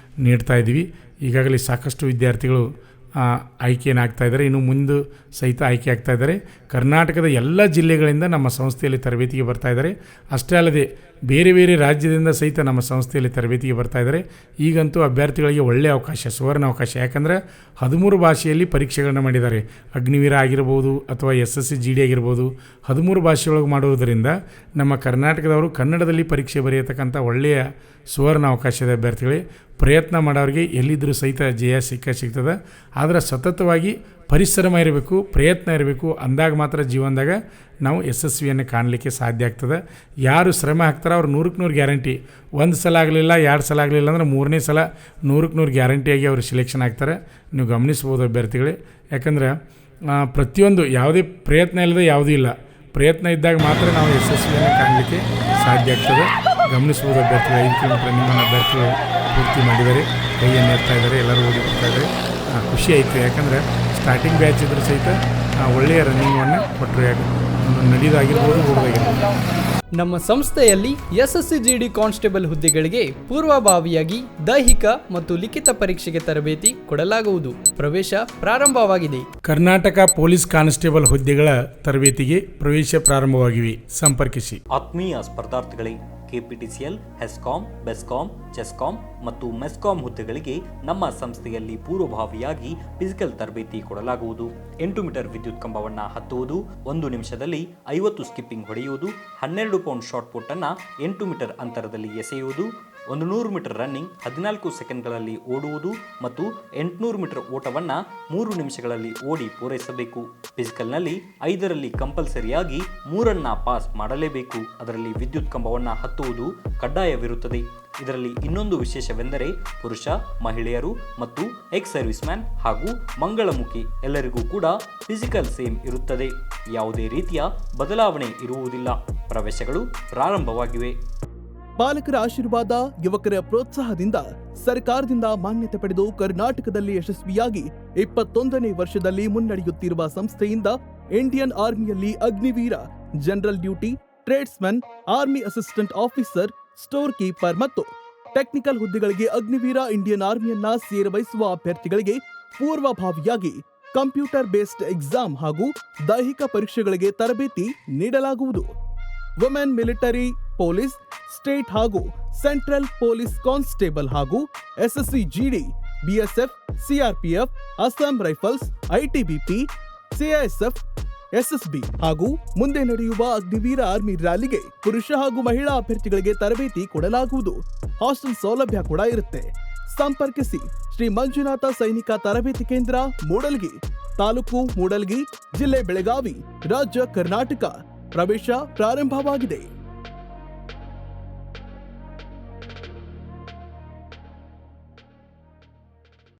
ನೀಡ್ತಾ ಇದ್ದೀವಿ. ಈಗಾಗಲೇ ಸಾಕಷ್ಟು ವಿದ್ಯಾರ್ಥಿಗಳು ಆಯ್ಕೆಯನ್ನು ಆಗ್ತಾಯಿದ್ದಾರೆ, ಇನ್ನು ಮುಂದೆ ಸಹಿತ ಆಯ್ಕೆ ಆಗ್ತಾಯಿದ್ದಾರೆ. ಕರ್ನಾಟಕದ ಎಲ್ಲ ಜಿಲ್ಲೆಗಳಿಂದ ನಮ್ಮ ಸಂಸ್ಥೆಯಲ್ಲಿ ತರಬೇತಿಗೆ ಬರ್ತಾಯಿದ್ದಾರೆ. ಅಷ್ಟೇ ಅಲ್ಲದೆ ಬೇರೆ ರಾಜ್ಯದಿಂದ ಸಹಿತ ನಮ್ಮ ಸಂಸ್ಥೆಯಲ್ಲಿ ತರಬೇತಿಗೆ ಬರ್ತಾಯಿದ್ದಾರೆ. ಈಗಂತೂ ಅಭ್ಯರ್ಥಿಗಳಿಗೆ ಒಳ್ಳೆಯ ಅವಕಾಶ, ಸುವರ್ಣ ಅವಕಾಶ. ಯಾಕಂದರೆ 13 ಭಾಷೆಯಲ್ಲಿ ಪರೀಕ್ಷೆಗಳನ್ನು ಮಾಡಿದ್ದಾರೆ. ಅಗ್ನಿವೀರ ಆಗಿರ್ಬೋದು ಅಥವಾ SSC GD ಆಗಿರ್ಬೋದು, 13 ಭಾಷೆಯೊಳಗೆ ಮಾಡುವುದರಿಂದ ನಮ್ಮ ಕರ್ನಾಟಕದವರು ಕನ್ನಡದಲ್ಲಿ ಪರೀಕ್ಷೆ ಬರೆಯತಕ್ಕಂಥ ಒಳ್ಳೆಯ ಸುವರ್ಣ ಅವಕಾಶದ ಅಭ್ಯರ್ಥಿಗಳೇ. ಪ್ರಯತ್ನ ಮಾಡೋರಿಗೆ ಎಲ್ಲಿದ್ದರೂ ಸಹಿತ ಜಯ ಸಿಗ್ತದೆ. ಆದರೆ ಸತತವಾಗಿ ಪರಿಶ್ರಮ ಇರಬೇಕು, ಪ್ರಯತ್ನ ಇರಬೇಕು. ಅಂದಾಗ ಮಾತ್ರ ಜೀವನದಾಗ ನಾವು ಯಶಸ್ವಿಯನ್ನು ಕಾಣಲಿಕ್ಕೆ ಸಾಧ್ಯ ಆಗ್ತದೆ. ಯಾರು ಶ್ರಮ ಹಾಕ್ತಾರೋ ಅವ್ರು 100ಕ್ಕೆ 100 ಗ್ಯಾರಂಟಿ. 1 ಸಲ ಆಗಲಿಲ್ಲ, 2 ಸಲ ಆಗಲಿಲ್ಲ ಅಂದ್ರೆ 3ನೇ ಸಲ 100ಕ್ಕೆ 100 ಗ್ಯಾರಂಟಿಯಾಗಿ ಅವರು ಸೆಲೆಕ್ಷನ್ ಆಗ್ತಾರೆ. ನೀವು ಗಮನಿಸ್ಬೋದು ಅಭ್ಯರ್ಥಿಗಳೇ. ಯಾಕಂದರೆ ಪ್ರತಿಯೊಂದು ಯಾವುದೇ ಪ್ರಯತ್ನ ಇಲ್ಲದೆ ಯಾವುದೂ ಇಲ್ಲ. ಪ್ರಯತ್ನ ಇದ್ದಾಗ ಮಾತ್ರ ನಾವು ಯಶಸ್ವಿಯನ್ನು ಕಾಣಲಿಕ್ಕೆ ಸಾಧ್ಯ ಆಗ್ತದೆ. ಗಮನಿಸಬಹುದು ಅಭ್ಯರ್ಥಿಗಳು 5 ಕಿಲೋಮೀಟರ್ ರನ್ನಿಂಗನ್ನು ಅಭ್ಯರ್ಥಿಗಳು ಪೂರ್ತಿ ಮಾಡಿದ್ದಾರೆ, ಕೈಯನ್ನು ಎತ್ತಾ ಇದ್ದಾರೆ, ಎಲ್ಲರೂ ಓಡಿ ಬರ್ತಾ ಇದ್ದಾರೆ. ಖುಷಿ ಆಯಿತು, ಯಾಕಂದರೆ ಸ್ಟಾರ್ಟಿಂಗ್ ಬ್ಯಾಚ್ ಇದ್ರೂ ಸಹಿತ ಒಳ್ಳೆಯ ರನ್ನಿಂಗನ್ನು ಕೊಟ್ಟರು. ನಡೆಯೋದಾಗಿರ್ಬೋದು, ಓಡೋದಾಗಿರ್ಬೋದು. ನಮ್ಮ ಸಂಸ್ಥೆಯಲ್ಲಿ SSC-GD ಕಾನ್ಸ್ಟೇಬಲ್ ಹುದ್ದೆಗಳಿಗೆ ಪೂರ್ವಭಾವಿಯಾಗಿ ದೈಹಿಕ ಮತ್ತು ಲಿಖಿತ ಪರೀಕ್ಷೆಗೆ ತರಬೇತಿ ಕೊಡಲಾಗುವುದು. ಪ್ರವೇಶ ಪ್ರಾರಂಭವಾಗಿದೆ. ಕರ್ನಾಟಕ ಪೊಲೀಸ್ ಕಾನ್ಸ್ಟೇಬಲ್ ಹುದ್ದೆಗಳ ತರಬೇತಿಗೆ ಪ್ರವೇಶ ಪ್ರಾರಂಭವಾಗಿವೆ. ಸಂಪರ್ಕಿಸಿ. ಆತ್ಮೀಯ ಸ್ಪರ್ಧಾರ್ಥಿಗಳೇ, KPTCL, ಹೆಸ್ಕಾಂ, ಬೆಸ್ಕಾಂ, ಚೆಸ್ಕಾಂ ಮತ್ತು ಮೆಸ್ಕಾಂ ಹುದ್ದೆಗಳಿಗೆ ನಮ್ಮ ಸಂಸ್ಥೆಯಲ್ಲಿ ಪೂರ್ವಭಾವಿಯಾಗಿ ಫಿಸಿಕಲ್ ತರಬೇತಿ ಕೊಡಲಾಗುವುದು. 8 ಮೀಟರ್ ವಿದ್ಯುತ್ ಕಂಬವನ್ನು ಹತ್ತುವುದು, 1 ನಿಮಿಷದಲ್ಲಿ 50 ಸ್ಕಿಪ್ಪಿಂಗ್ ಹೊಡೆಯುವುದು, 12 ಪೌಂಡ್ ಶಾರ್ಟ್ ಪುಟ್ ಅನ್ನು 8 ಮೀಟರ್ ಅಂತರದಲ್ಲಿ ಎಸೆಯುವುದು, 100 ಮೀಟರ್ ರನ್ನಿಂಗ್ 14 ಸೆಕೆಂಡ್ಗಳಲ್ಲಿ ಓಡುವುದು ಮತ್ತು 800 ಮೀಟರ್ ಓಟವನ್ನು 3 ನಿಮಿಷಗಳಲ್ಲಿ ಓಡಿ ಪೂರೈಸಬೇಕು. ಫಿಸಿಕಲ್ನಲ್ಲಿ 5ರಲ್ಲಿ ಕಂಪಲ್ಸರಿಯಾಗಿ 3 ಪಾಸ್ ಮಾಡಲೇಬೇಕು. ಅದರಲ್ಲಿ ವಿದ್ಯುತ್ ಕಂಬವನ್ನು ಹತ್ತುವುದು ಕಡ್ಡಾಯವಿರುತ್ತದೆ. ಇದರಲ್ಲಿ ಇನ್ನೊಂದು ವಿಶೇಷವೆಂದರೆ ಪುರುಷ, ಮಹಿಳೆಯರು ಮತ್ತು ಎಕ್ಸ್ ಸರ್ವಿಸ್ ಮ್ಯಾನ್ ಹಾಗೂ ಮಂಗಳಮುಖಿ ಎಲ್ಲರಿಗೂ ಕೂಡ ಫಿಸಿಕಲ್ ಸೇಮ್ ಇರುತ್ತದೆ. ಯಾವುದೇ ರೀತಿಯ ಬದಲಾವಣೆ ಇರುವುದಿಲ್ಲ. ಪ್ರವೇಶಗಳು ಪ್ರಾರಂಭವಾಗಿವೆ. ಪಾಲಕರ ಆಶೀರ್ವಾದ, ಯುವಕರ ಪ್ರೋತ್ಸಾಹದಿಂದ ಸರ್ಕಾರದಿಂದ ಮಾನ್ಯತೆ ಪಡೆದು ಕರ್ನಾಟಕದಲ್ಲಿ ಯಶಸ್ವಿಯಾಗಿ 21ನೇ ವರ್ಷದಲ್ಲಿ ಮುನ್ನಡೆಯುತ್ತಿರುವ ಸಂಸ್ಥೆಯಿಂದ ಇಂಡಿಯನ್ ಆರ್ಮಿಯಲ್ಲಿ Agniveer, general duty, tradesman, army assistant officer, store keeper ಮತ್ತು ಟೆಕ್ನಿಕಲ್ ಹುದ್ದೆಗಳಿಗೆ ಅಗ್ನಿವೀರ ಇಂಡಿಯನ್ ಆರ್ಮಿಯನ್ನ ಸೇರ್ವಹಿಸುವ ಅಭ್ಯರ್ಥಿಗಳಿಗೆ ಪೂರ್ವಭಾವಿಯಾಗಿ ಕಂಪ್ಯೂಟರ್ ಬೇಸ್ಡ್ ಎಕ್ಸಾಮ್ ಹಾಗೂ ದೈಹಿಕ ಪರೀಕ್ಷೆಗಳಿಗೆ ತರಬೇತಿ ನೀಡಲಾಗುವುದು. ವುಮೆನ್ ಮಿಲಿಟರಿ, ಪೊಲೀಸ್, ಸ್ಟೇಟ್ ಹಾಗೂ ಸೆಂಟ್ರಲ್ ಪೊಲೀಸ್ ಕಾನ್ಸ್ಟೇಬಲ್ ಹಾಗೂ SSC-GD, BSF, CRPF, Assam rifles, ITBP, CISF, SSB ಹಾಗೂ ಮುಂದೆ ನಡೆಯುವ ಅಗ್ನಿವೀರ ಆರ್ಮಿ ರ್ಯಾಲಿಗೆ ಪುರುಷ ಹಾಗೂ ಮಹಿಳಾ ಅಭ್ಯರ್ಥಿಗಳಿಗೆ ತರಬೇತಿ ಕೊಡಲಾಗುವುದು. ಹಾಸ್ಟೆಲ್ ಸೌಲಭ್ಯ ಕೂಡ ಇರುತ್ತೆ. ಸಂಪರ್ಕಿಸಿ ಶ್ರೀ ಮಂಜುನಾಥ ಸೈನಿಕ ತರಬೇತಿ ಕೇಂದ್ರ, ಮೂಡಲ್ಗಿ, ತಾಲೂಕು ಮೂಡಲ್ಗಿ, ಜಿಲ್ಲೆ ಬೆಳಗಾವಿ, ರಾಜ್ಯ ಕರ್ನಾಟಕ. ಪ್ರವೇಶ ಪ್ರಾರಂಭವಾಗಿದೆ.